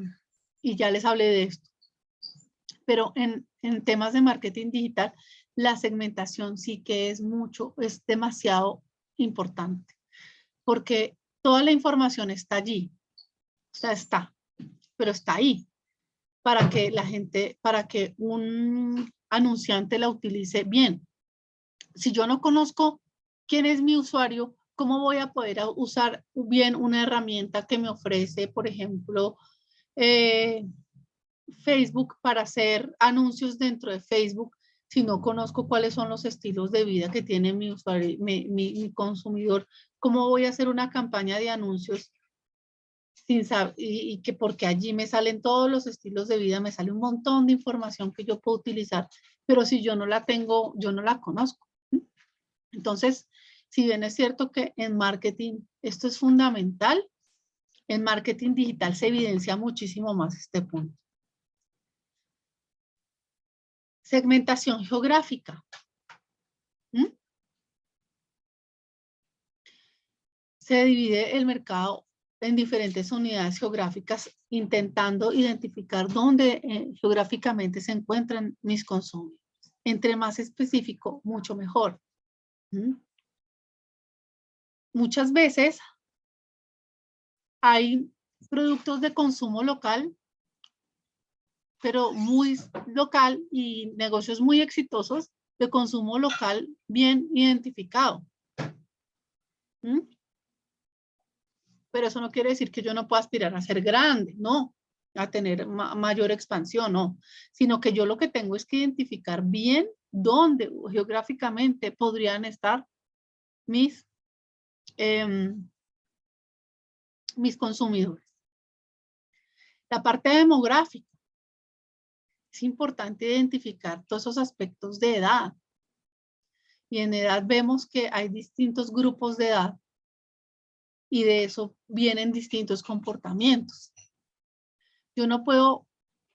y ya les hablé de esto, pero en temas de marketing digital, la segmentación sí que es demasiado importante, porque toda la información está allí, o sea, pero está ahí, para que la gente, para que un anunciante la utilice bien. Si yo no conozco quién es mi usuario, ¿cómo voy a poder usar bien una herramienta que me ofrece, por ejemplo, Facebook para hacer anuncios dentro de Facebook si no conozco cuáles son los estilos de vida que tiene mi usuario, mi consumidor? ¿Cómo voy a hacer una campaña de anuncios sin saber, y que porque allí me salen todos los estilos de vida, me sale un montón de información que yo puedo utilizar, pero si yo no la tengo, yo no la conozco? Entonces, si bien es cierto que en marketing esto es fundamental, en marketing digital se evidencia muchísimo más este punto. Segmentación geográfica. Se divide el mercado en diferentes unidades geográficas, intentando identificar dónde geográficamente se encuentran mis consumidores. Entre más específico, mucho mejor. Muchas veces hay productos de consumo local, pero muy local, y negocios muy exitosos de consumo local bien identificado. Pero eso no quiere decir que yo no pueda aspirar a ser grande, no, a tener mayor expansión, no, sino que yo lo que tengo es que identificar bien dónde geográficamente podrían estar mis consumidores. La parte demográfica. Es importante identificar todos esos aspectos de edad. Y en edad vemos que hay distintos grupos de edad y de eso vienen distintos comportamientos. Yo no puedo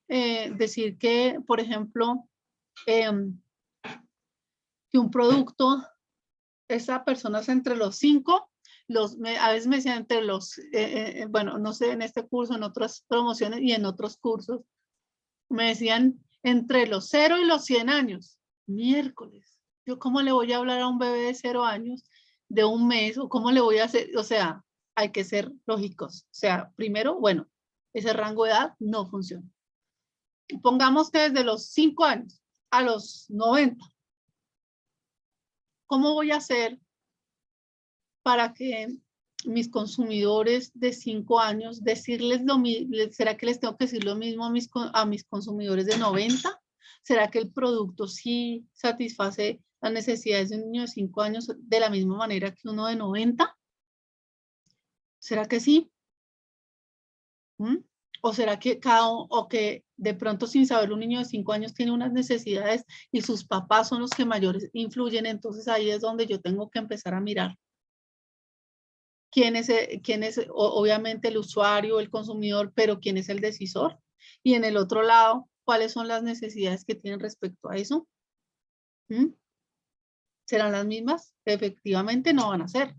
decir que, por ejemplo, que un producto, esa persona es entre los 5, a veces me decían entre los, bueno, no sé, en este curso, en otras promociones y en otros cursos, me decían entre los 0 y los 100 años. Miércoles, ¿yo cómo le voy a hablar a un bebé de 0 años de un mes? ¿O cómo le voy a hacer? O sea, hay que ser lógicos. O sea, primero, bueno, ese rango de edad no funciona. Pongamos que desde los 5 años a los 90. ¿Cómo voy a hacer para que mis consumidores de 5 años, decirles lo mismo? ¿Será que les tengo que decir lo mismo a mis consumidores de 90? ¿Será que el producto sí satisface las necesidades de un niño de 5 años de la misma manera que uno de 90? ¿Será que sí? ¿O será que o que de pronto, sin saber, un niño de 5 años tiene unas necesidades y sus papás son los que mayores influyen? Entonces ahí es donde yo tengo que empezar a mirar quién es obviamente el usuario, el consumidor, pero quién es el decisor. Y en el otro lado, ¿cuáles son las necesidades que tienen respecto a eso? ¿Serán las mismas? Efectivamente no van a ser.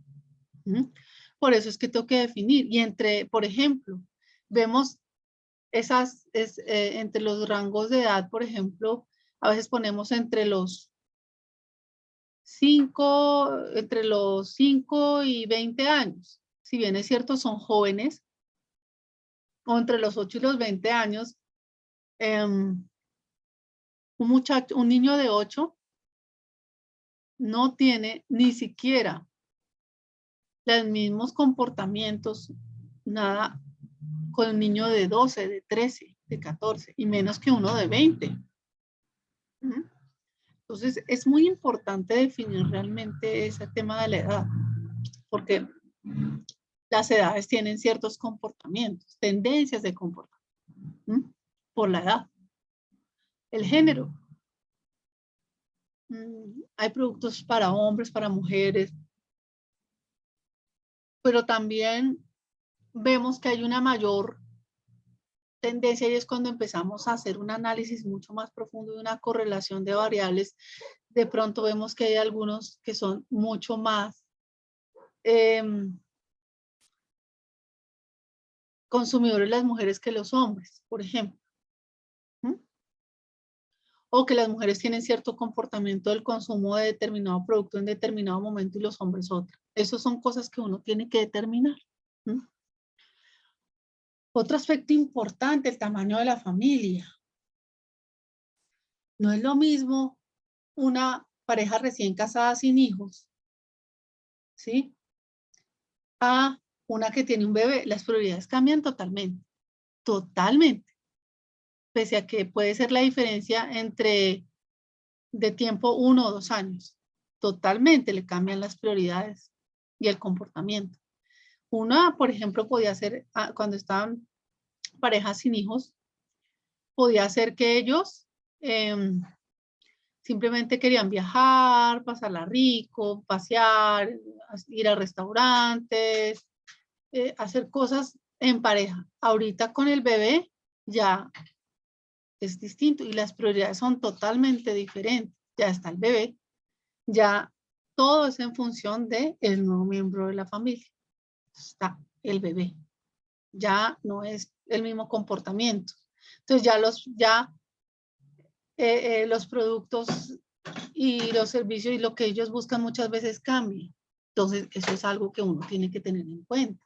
Por eso es que tengo que definir. Y por ejemplo, vemos entre los rangos de edad, por ejemplo, a veces ponemos entre los 5 y 20 años. Si bien es cierto, son jóvenes, o entre los 8 y los 20 años, un niño de 8 no tiene ni siquiera los mismos comportamientos, nada, con un niño de 12, de 13, de 14, y menos que uno de 20. Entonces, es muy importante definir realmente ese tema de la edad, porque las edades tienen ciertos comportamientos, tendencias de comportamiento, por la edad. El género. Hay productos para hombres, para mujeres, pero también vemos que hay una mayor tendencia, y es cuando empezamos a hacer un análisis mucho más profundo de una correlación de variables de pronto vemos que hay algunos que son mucho más consumidores las mujeres que los hombres, por ejemplo. O que las mujeres tienen cierto comportamiento del consumo de determinado producto en determinado momento y los hombres otro. Esas son cosas que uno tiene que determinar. Otro aspecto importante, el tamaño de la familia. No es lo mismo una pareja recién casada sin hijos, ¿sí? A una que tiene un bebé. Las prioridades cambian totalmente. Totalmente. Pese a que puede ser la diferencia entre de tiempo 1 o 2 años. Totalmente le cambian las prioridades y el comportamiento. Una, por ejemplo, podía ser, cuando estaban parejas sin hijos, podía ser que ellos simplemente querían viajar, pasarla rico, pasear, ir a restaurantes, hacer cosas en pareja. Ahorita con el bebé ya es distinto y las prioridades son totalmente diferentes. Ya está el bebé, ya todo es en función del nuevo miembro de la familia. Está el bebé. Ya no es el mismo comportamiento. Entonces los productos y los servicios y lo que ellos buscan muchas veces cambian. Entonces eso es algo que uno tiene que tener en cuenta.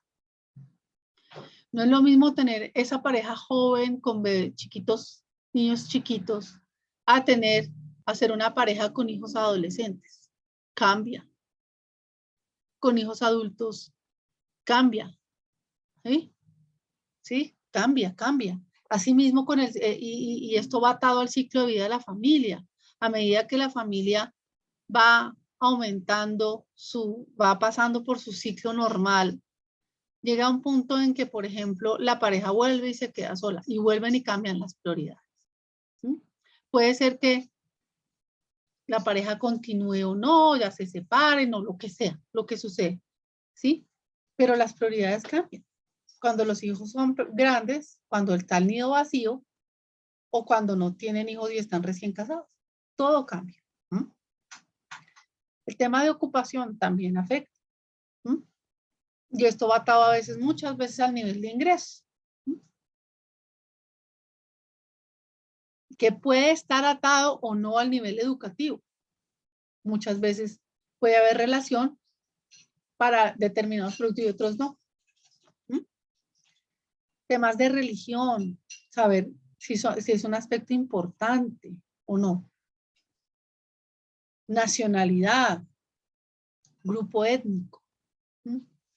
No es lo mismo tener esa pareja joven con chiquitos, niños chiquitos, a ser una pareja con hijos adolescentes. Cambia. Con hijos adultos, cambia. ¿Sí? ¿Sí? Cambia. Asimismo, y esto va atado al ciclo de vida de la familia. A medida que la familia va aumentando, va pasando por su ciclo normal, llega un punto en que, por ejemplo, la pareja vuelve y se queda sola, y vuelven y cambian las prioridades. ¿Sí? Puede ser que la pareja continúe o no, ya se separen o lo que sea, lo que sucede, ¿sí? Pero las prioridades cambian. Cuando los hijos son grandes, cuando está el nido vacío, o cuando no tienen hijos y están recién casados. Todo cambia. El tema de ocupación también afecta. Y esto va atado a veces, muchas veces al nivel de ingresos. Que puede estar atado o no al nivel educativo. Muchas veces puede haber relación para determinados productos y otros no. Temas de religión, saber si es un aspecto importante o no. Nacionalidad, grupo étnico.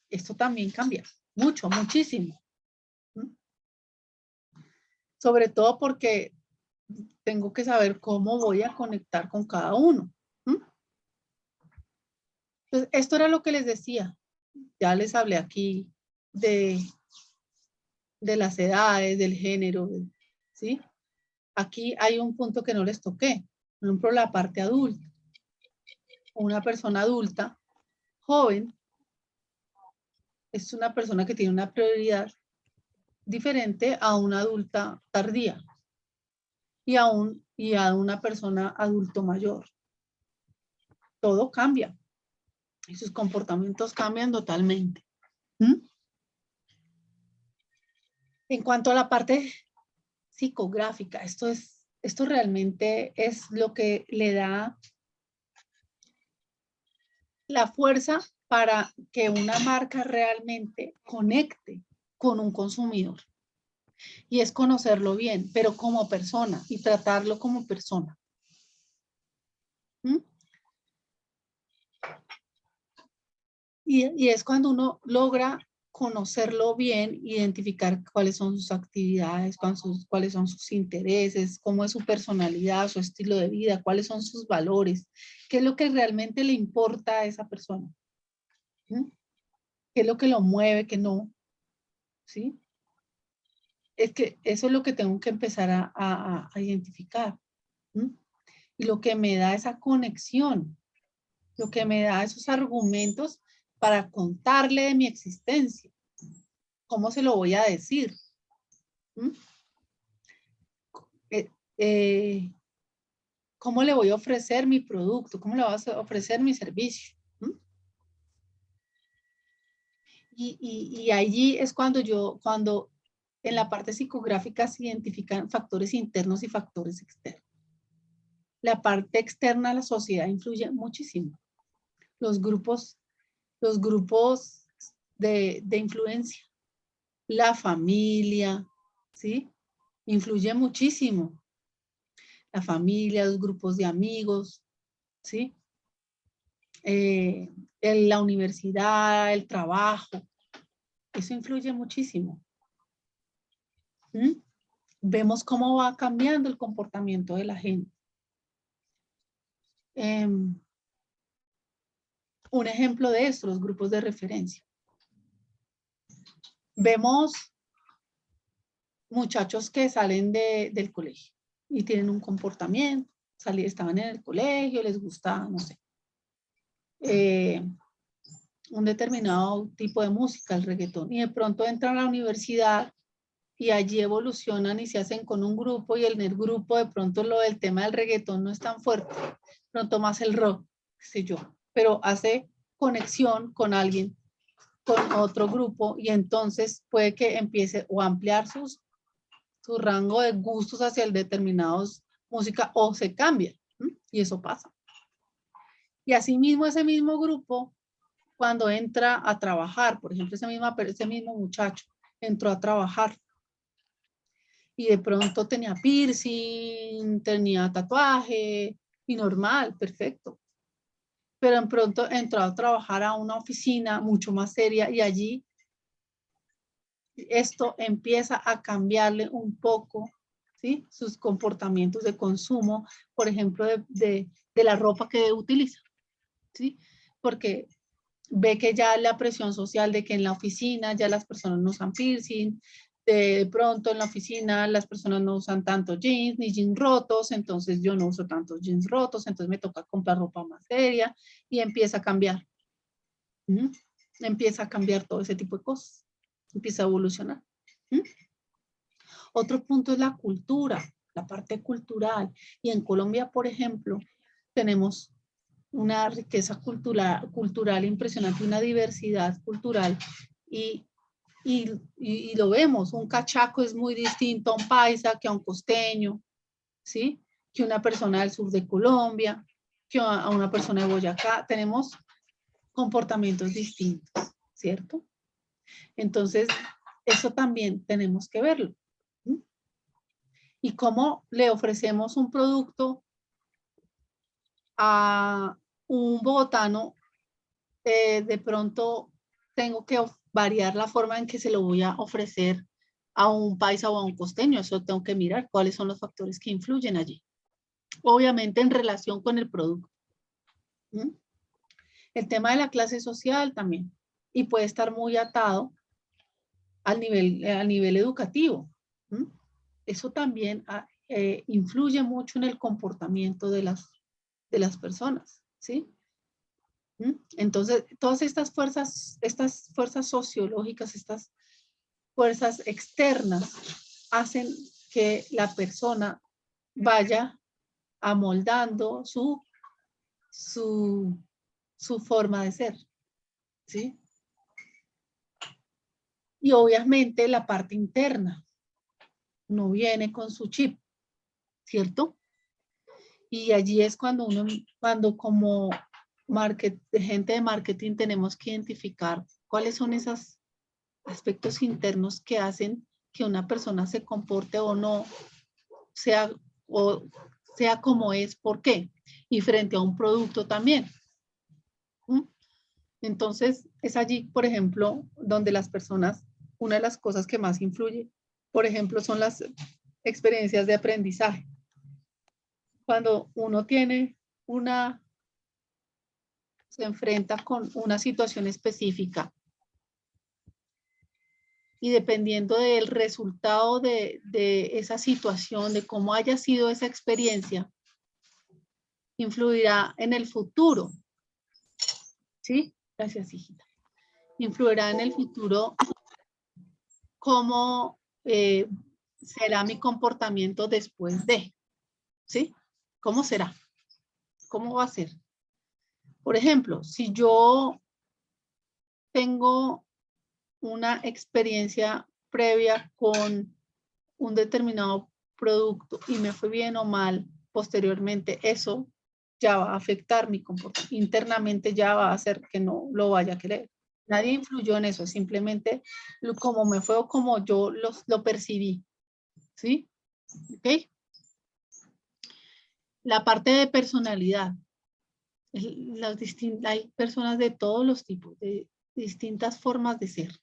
Esto también cambia mucho, muchísimo. Sobre todo porque tengo que saber cómo voy a conectar con cada uno. Entonces, esto era lo que les decía. Ya les hablé aquí de las edades, del género, ¿sí? Aquí hay un punto que no les toqué. Por ejemplo, la parte adulta. Una persona adulta, joven, es una persona que tiene una prioridad diferente a una adulta tardía y a una persona adulto mayor. Todo cambia y sus comportamientos cambian totalmente. En cuanto a la parte psicográfica, esto realmente es lo que le da la fuerza para que una marca realmente conecte con un consumidor. Y es conocerlo bien, pero como persona y tratarlo como persona. Y es cuando uno logra conocerlo bien, identificar cuáles son sus actividades, cuáles son sus intereses, cómo es su personalidad, su estilo de vida, cuáles son sus valores, qué es lo que realmente le importa a esa persona. ¿Qué es lo que lo mueve, qué no? ¿Sí? Es que eso es lo que tengo que empezar a identificar. Y lo que me da esa conexión, lo que me da esos argumentos para contarle de mi existencia. ¿Cómo se lo voy a decir? ¿Cómo le voy a ofrecer mi producto? ¿Cómo le voy a ofrecer mi servicio? ¿Mm? Y allí es cuando en la parte psicográfica se identifican factores internos y factores externos. La parte externa a la sociedad influye muchísimo. Los grupos de influencia, la familia, ¿sí? Influye muchísimo. La familia, los grupos de amigos, ¿sí? La universidad, el trabajo, eso influye muchísimo. ¿Mm? Vemos cómo va cambiando el comportamiento de la gente. Un ejemplo de esto, los grupos de referencia. Vemos muchachos que salen del colegio y tienen un comportamiento, estaban en el colegio, les gusta, no sé, un determinado tipo de música, el reggaetón, y de pronto entran a la universidad y allí evolucionan y se hacen con un grupo, y en el grupo de pronto el tema del reggaetón no es tan fuerte, pronto más el rock, qué sé yo, pero hace conexión con alguien, con otro grupo, y entonces puede que empiece o a ampliar su rango de gustos hacia el determinados música, o se cambia, y eso pasa. Y asimismo ese mismo grupo, cuando entra a trabajar, por ejemplo, ese mismo muchacho entró a trabajar y de pronto tenía piercing, tenía tatuaje, y normal, perfecto. Pero en pronto entró a trabajar a una oficina mucho más seria, y allí esto empieza a cambiarle un poco, ¿sí? Sus comportamientos de consumo, por ejemplo, de la ropa que utiliza, ¿sí? Porque ve que ya la presión social de que en la oficina ya las personas no usan piercing, de pronto en la oficina las personas no usan tanto jeans ni jeans rotos, entonces yo no uso tantos jeans rotos, entonces me toca comprar ropa más seria, y empieza a cambiar. Empieza a cambiar todo ese tipo de cosas, empieza a evolucionar. Otro punto es la cultura, la parte cultural, y en Colombia, por ejemplo, tenemos una riqueza cultural impresionante, una diversidad cultural, y lo vemos, un cachaco es muy distinto a un paisa que a un costeño, ¿sí? Que una persona del sur de Colombia, que a una persona de Boyacá. Tenemos comportamientos distintos, ¿cierto? Entonces, eso también tenemos que verlo. Y cómo le ofrecemos un producto a un bogotano, de pronto tengo que variar la forma en que se lo voy a ofrecer a un paisa o a un costeño. Eso tengo que mirar cuáles son los factores que influyen allí. Obviamente en relación con el producto. El tema de la clase social también. Y puede estar muy atado al nivel educativo. Eso también influye mucho en el comportamiento de las personas, ¿sí? Entonces, todas estas fuerzas sociológicas, estas fuerzas externas, hacen que la persona vaya amoldando su forma de ser, ¿sí? Y obviamente la parte interna no viene con su chip, ¿cierto? Y allí es cuando como gente de marketing tenemos que identificar cuáles son esos aspectos internos que hacen que una persona se comporte o no, sea como es, ¿por qué? Y frente a un producto también. Entonces, es allí, por ejemplo, donde las personas, una de las cosas que más influye, por ejemplo, son las experiencias de aprendizaje. Cuando uno se enfrenta con una situación específica, y dependiendo del resultado de esa situación, de cómo haya sido esa experiencia, influirá en el futuro. ¿Sí? Gracias, hijita. Influirá en el futuro cómo será mi comportamiento después de, ¿sí? ¿Cómo será? ¿Cómo va a ser? Por ejemplo, si yo tengo una experiencia previa con un determinado producto y me fue bien o mal posteriormente, eso ya va a afectar mi comportamiento. Internamente ya va a hacer que no lo vaya a querer. Nadie influyó en eso, simplemente como me fue o como yo lo percibí. ¿Sí? ¿Ok? La parte de personalidad. Hay personas de todos los tipos, de distintas formas de ser.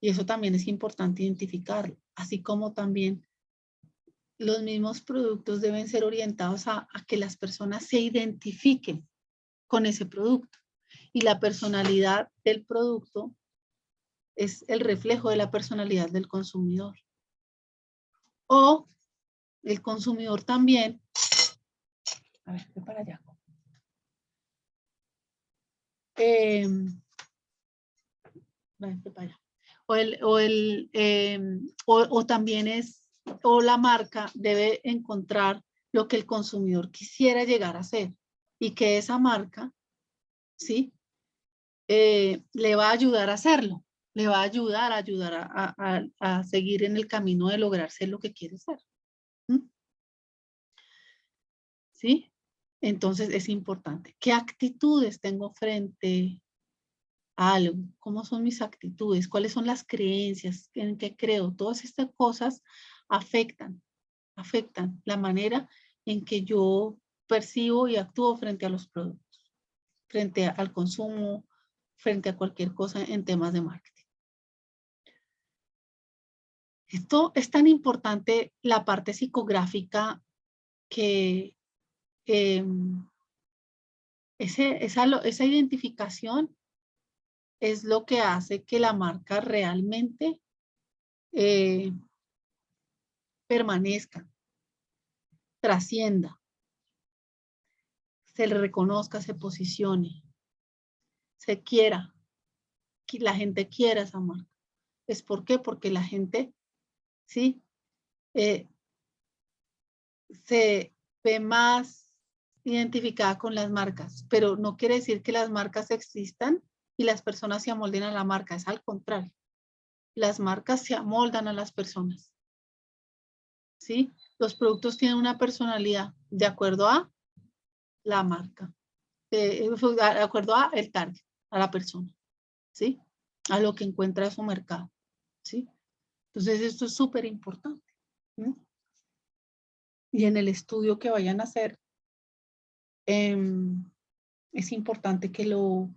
Y eso también es importante identificarlo, así como también los mismos productos deben ser orientados a que las personas se identifiquen con ese producto. Y la personalidad del producto es el reflejo de la personalidad del consumidor. O el consumidor también, a ver, voy para allá. Para allá. O también o la marca debe encontrar lo que el consumidor quisiera llegar a ser y que esa marca, ¿sí? Le va a ayudar a hacerlo, le va a ayudar a seguir en el camino de lograr ser lo que quiere ser. ¿Mm? ¿Sí? Entonces es importante. ¿Qué actitudes tengo frente a algo? ¿Cómo son mis actitudes? ¿Cuáles son las creencias en que creo? Todas estas cosas afectan la manera en que yo percibo y actúo frente a los productos, frente al consumo, frente a cualquier cosa en temas de marketing. Esto es tan importante, la parte psicográfica, que esa identificación es lo que hace que la marca realmente permanezca, trascienda, se le reconozca, se posicione, se quiera, que la gente quiera esa marca. ¿Es por qué? Porque la gente, ¿sí? Se ve más identificada con las marcas, pero no quiere decir que las marcas existan y las personas se amolden a la marca, es al contrario. Las marcas se amoldan a las personas, ¿sí? Los productos tienen una personalidad de acuerdo a la marca, de acuerdo a el target, a la persona, ¿sí? A lo que encuentra en su mercado, ¿sí? Entonces esto es súper importante, ¿sí? Y en el estudio que vayan a hacer, es importante que lo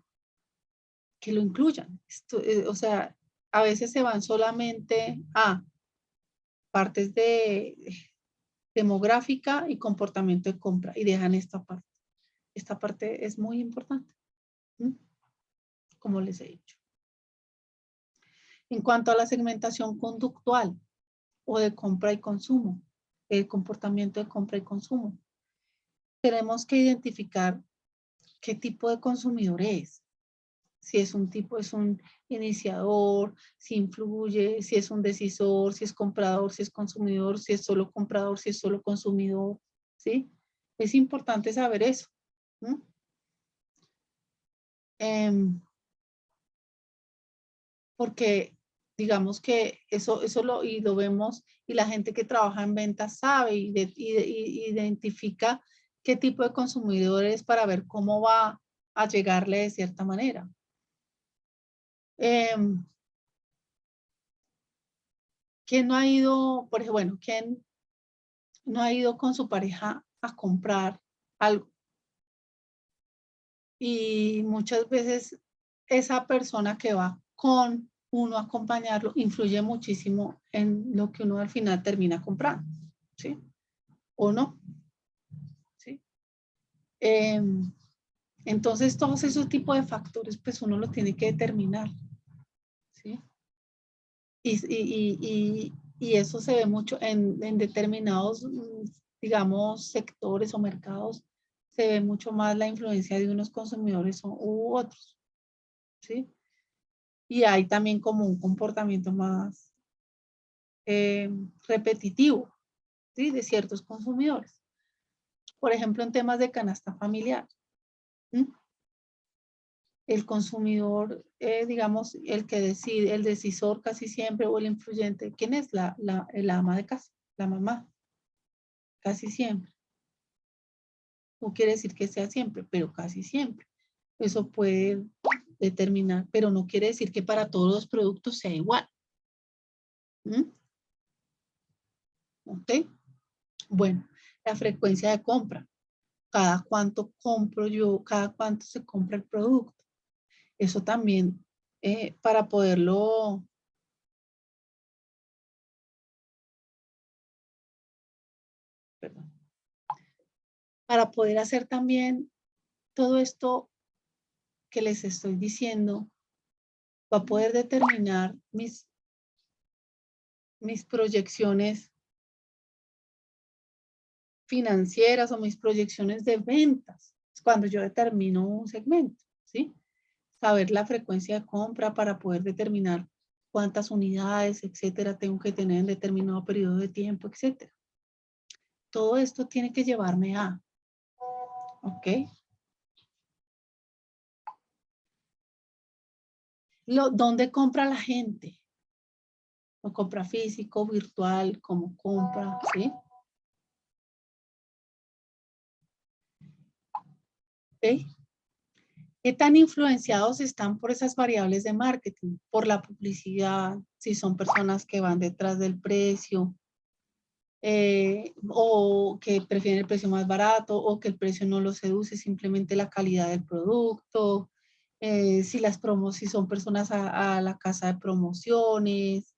incluyan. Esto, o sea, a veces se van solamente a partes de demográfica y comportamiento de compra y dejan esta parte. Esta parte es muy importante, ¿sí? Como les he dicho. En cuanto a la segmentación conductual o de compra y consumo, el comportamiento de compra y consumo, tenemos que identificar qué tipo de consumidor es. Si es un iniciador, si influye, si es un decisor, si es comprador, si es consumidor, si es solo comprador, si es solo consumidor, ¿sí? Es importante saber eso. Porque digamos que eso lo vemos y la gente que trabaja en ventas sabe y identifica qué tipo de consumidor es para ver cómo va a llegarle de cierta manera. ¿Quién no ha ido, por ejemplo, bueno, quién no ha ido con su pareja a comprar algo? Y muchas veces esa persona que va con uno a acompañarlo influye muchísimo en lo que uno al final termina comprando, ¿sí? ¿O no? ¿Sí? Entonces, todos esos tipos de factores, pues uno lo tiene que determinar, ¿sí? Y eso se ve mucho en determinados, digamos, sectores o mercados, se ve mucho más la influencia de unos consumidores u otros, ¿sí? Y hay también como un comportamiento más repetitivo, ¿sí? De ciertos consumidores. Por ejemplo, en temas de canasta familiar. ¿Mm? El consumidor, digamos, el que decide, el decisor casi siempre o el influyente, ¿quién es? La ama de casa, la mamá, casi siempre. No quiere decir que sea siempre, pero casi siempre. Eso puede determinar, pero no quiere decir que para todos los productos sea igual. ¿Mm? ¿Ok? Bueno, la frecuencia de compra. Cada cuánto compro yo, cada cuánto se compra el producto. Eso también, para poderlo... Perdón. Para poder hacer también todo esto que les estoy diciendo, va a poder determinar mis proyecciones financieras o mis proyecciones de ventas. Cuando yo determino un segmento, ¿sí? Saber la frecuencia de compra para poder determinar cuántas unidades, etcétera, tengo que tener en determinado periodo de tiempo, etcétera. Todo esto tiene que llevarme a, ¿ok? ¿Dónde compra la gente? ¿O compra físico, virtual, cómo compra, sí? ¿Ok? ¿Qué tan influenciados están por esas variables de marketing? Por la publicidad, si son personas que van detrás del precio, o que prefieren el precio más barato, o que el precio no los seduce, simplemente la calidad del producto, si son personas a la casa de promociones,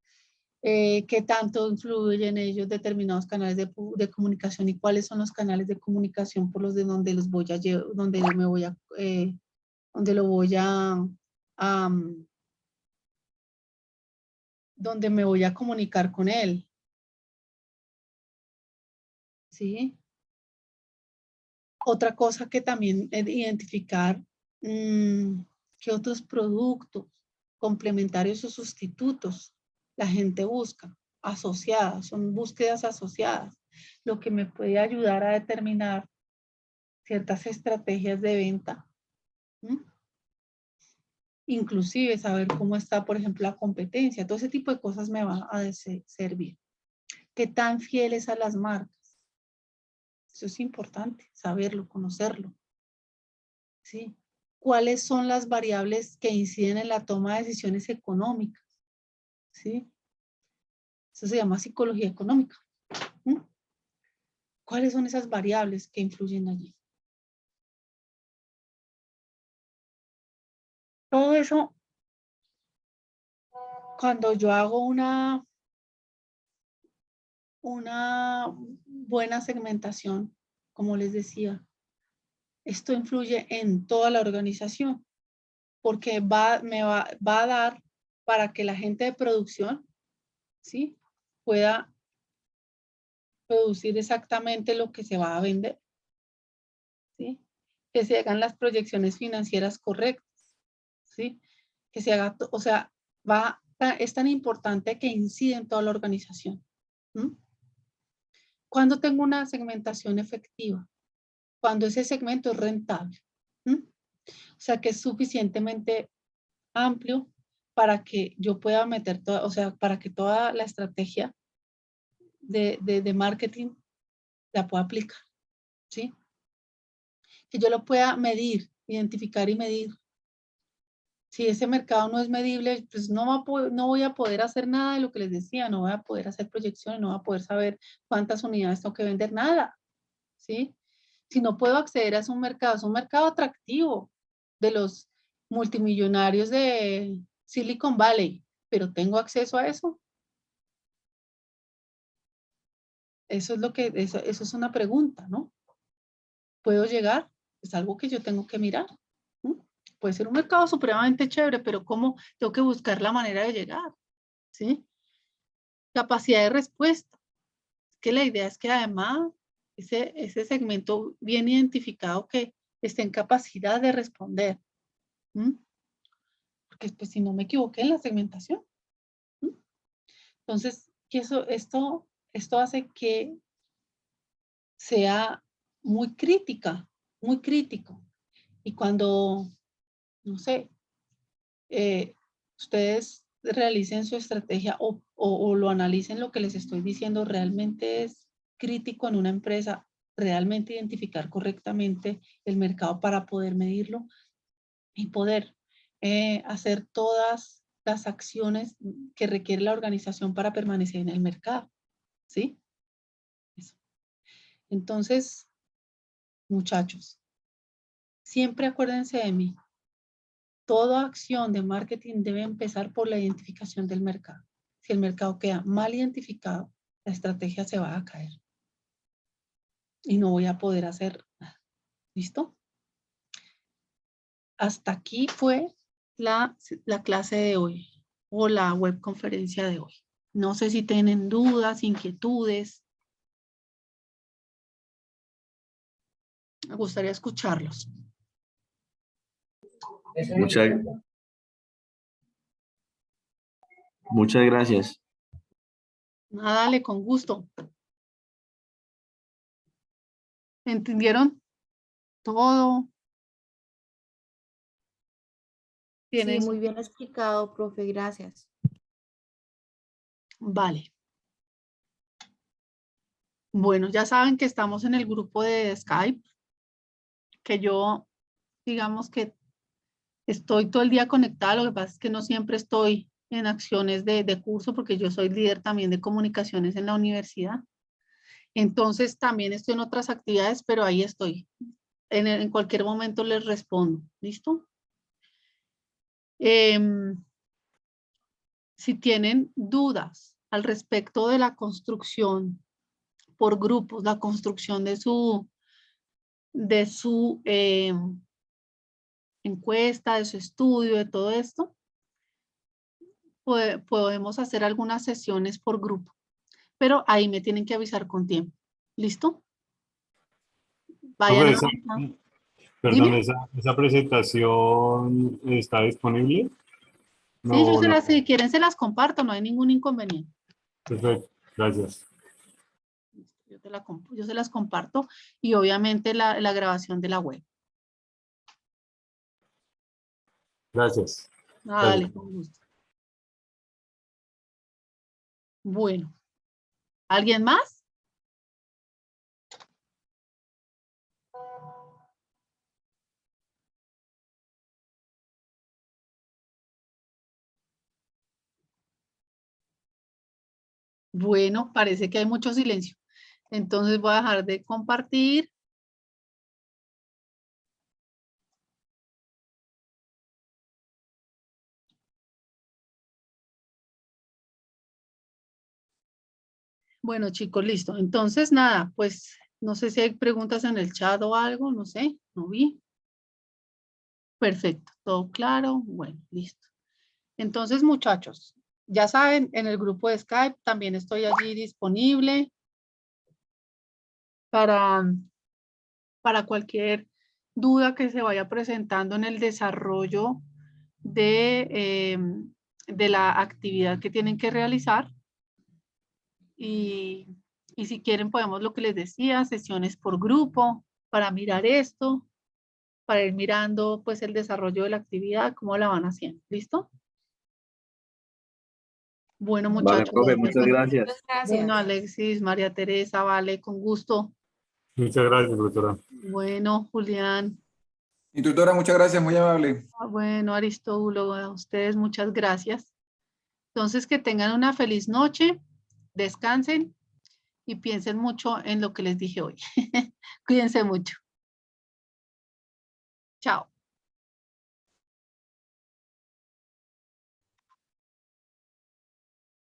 qué tanto influyen ellos determinados canales de comunicación y cuáles son los canales de comunicación por los de donde los voy a llevar, donde me voy a, donde lo voy a donde me voy a comunicar con él. ¿Sí? Otra cosa que también es identificar qué otros productos complementarios o sustitutos la gente busca, asociadas, son búsquedas asociadas, lo que me puede ayudar a determinar ciertas estrategias de venta. Inclusive saber cómo está, por ejemplo, la competencia. Todo ese tipo de cosas me van a servir. ¿Qué tan fieles a las marcas? Eso es importante, saberlo, conocerlo. ¿Sí? ¿Cuáles son las variables que inciden en la toma de decisiones económicas? ¿Sí? Eso se llama psicología económica. ¿Cuáles son esas variables que influyen allí? Todo eso, cuando yo hago una buena segmentación, como les decía, esto influye en toda la organización, porque me va a dar para que la gente de producción, ¿sí? Pueda producir exactamente lo que se va a vender, ¿sí? Que se hagan las proyecciones financieras correctas, ¿sí? Que se haga, o sea, es tan importante que incide en toda la organización. Cuando tengo una segmentación efectiva, cuando ese segmento es rentable, o sea, que es suficientemente amplio para que yo pueda meter toda, o sea, para que toda la estrategia de marketing la pueda aplicar, ¿sí? Que yo lo pueda medir, identificar y medir. Si ese mercado no es medible, pues no voy a poder hacer nada de lo que les decía, no voy a poder hacer proyecciones, no voy a poder saber cuántas unidades tengo que vender, nada, ¿sí? Si no puedo acceder a es un mercado atractivo de los multimillonarios de Silicon Valley, pero ¿tengo acceso a eso? Eso es una pregunta, ¿no? ¿Puedo llegar? Es algo que yo tengo que mirar. Puede ser un mercado supremamente chévere, pero ¿cómo tengo que buscar la manera de llegar? ¿Sí? Capacidad de respuesta. Que la idea es que además ese segmento bien identificado que esté en capacidad de responder. Porque pues, si no me equivoqué en la segmentación. Entonces, esto hace que sea muy crítica, muy crítico. Y cuando, no sé, ustedes realicen su estrategia o lo analicen lo que les estoy diciendo, realmente es crítico en una empresa, realmente identificar correctamente el mercado para poder medirlo y poder hacer todas las acciones que requiere la organización para permanecer en el mercado. ¿Sí? Eso. Entonces, muchachos, siempre acuérdense de mí. Toda acción de marketing debe empezar por la identificación del mercado. Si el mercado queda mal identificado, la estrategia se va a caer. Y no voy a poder hacer nada. ¿Listo? Hasta aquí fue la clase de hoy o la webconferencia de hoy. No sé si tienen dudas, inquietudes. Me gustaría escucharlos. Muchas gracias. Nada, dale, con gusto. ¿Entendieron todo? Sí, ¿Tienen? muy bien explicado, profe, gracias. Vale. Bueno, ya saben que estamos en el grupo de Skype, que yo, digamos que estoy todo el día conectada, lo que pasa es que no siempre estoy en acciones de curso porque yo soy líder también de comunicaciones en la universidad. Entonces también estoy en otras actividades, pero ahí estoy. En cualquier momento les respondo. ¿Listo? Si tienen dudas al respecto de la construcción por grupos, la construcción de su encuesta, de su estudio, de todo esto, podemos hacer algunas sesiones por grupo, pero ahí me tienen que avisar con tiempo. ¿Listo? Vayan Profe, a... perdón, Dime. ¿esa presentación está disponible? Sí, No, no. si quieren se las comparto, no hay ningún inconveniente. Perfecto, gracias. Yo se las comparto y obviamente la grabación de la web. Gracias. Dale, con gusto. Bueno, ¿alguien más? Bueno, parece que hay mucho silencio. Entonces voy a dejar de compartir. Bueno, chicos, listo. Entonces, nada, pues no sé si hay preguntas en el chat o algo, no sé, no vi. Perfecto, todo claro. Bueno, listo. Entonces, muchachos, ya saben, en el grupo de Skype también estoy allí disponible para cualquier duda que se vaya presentando en el desarrollo de la actividad que tienen que realizar. Y si quieren podemos, lo que les decía, sesiones por grupo para mirar esto, para ir mirando pues el desarrollo de la actividad, cómo la van haciendo. ¿Listo? Bueno, Vale, muchachos. profe, muchas gracias. Bueno, Alexis, María Teresa, vale, con gusto. Muchas gracias, doctora. Bueno, Julián. Y tutora, muchas gracias, muy amable. Bueno, Aristóbulo, a ustedes muchas gracias. Entonces, que tengan una feliz noche, descansen y piensen mucho en lo que les dije hoy. Cuídense mucho. Chao.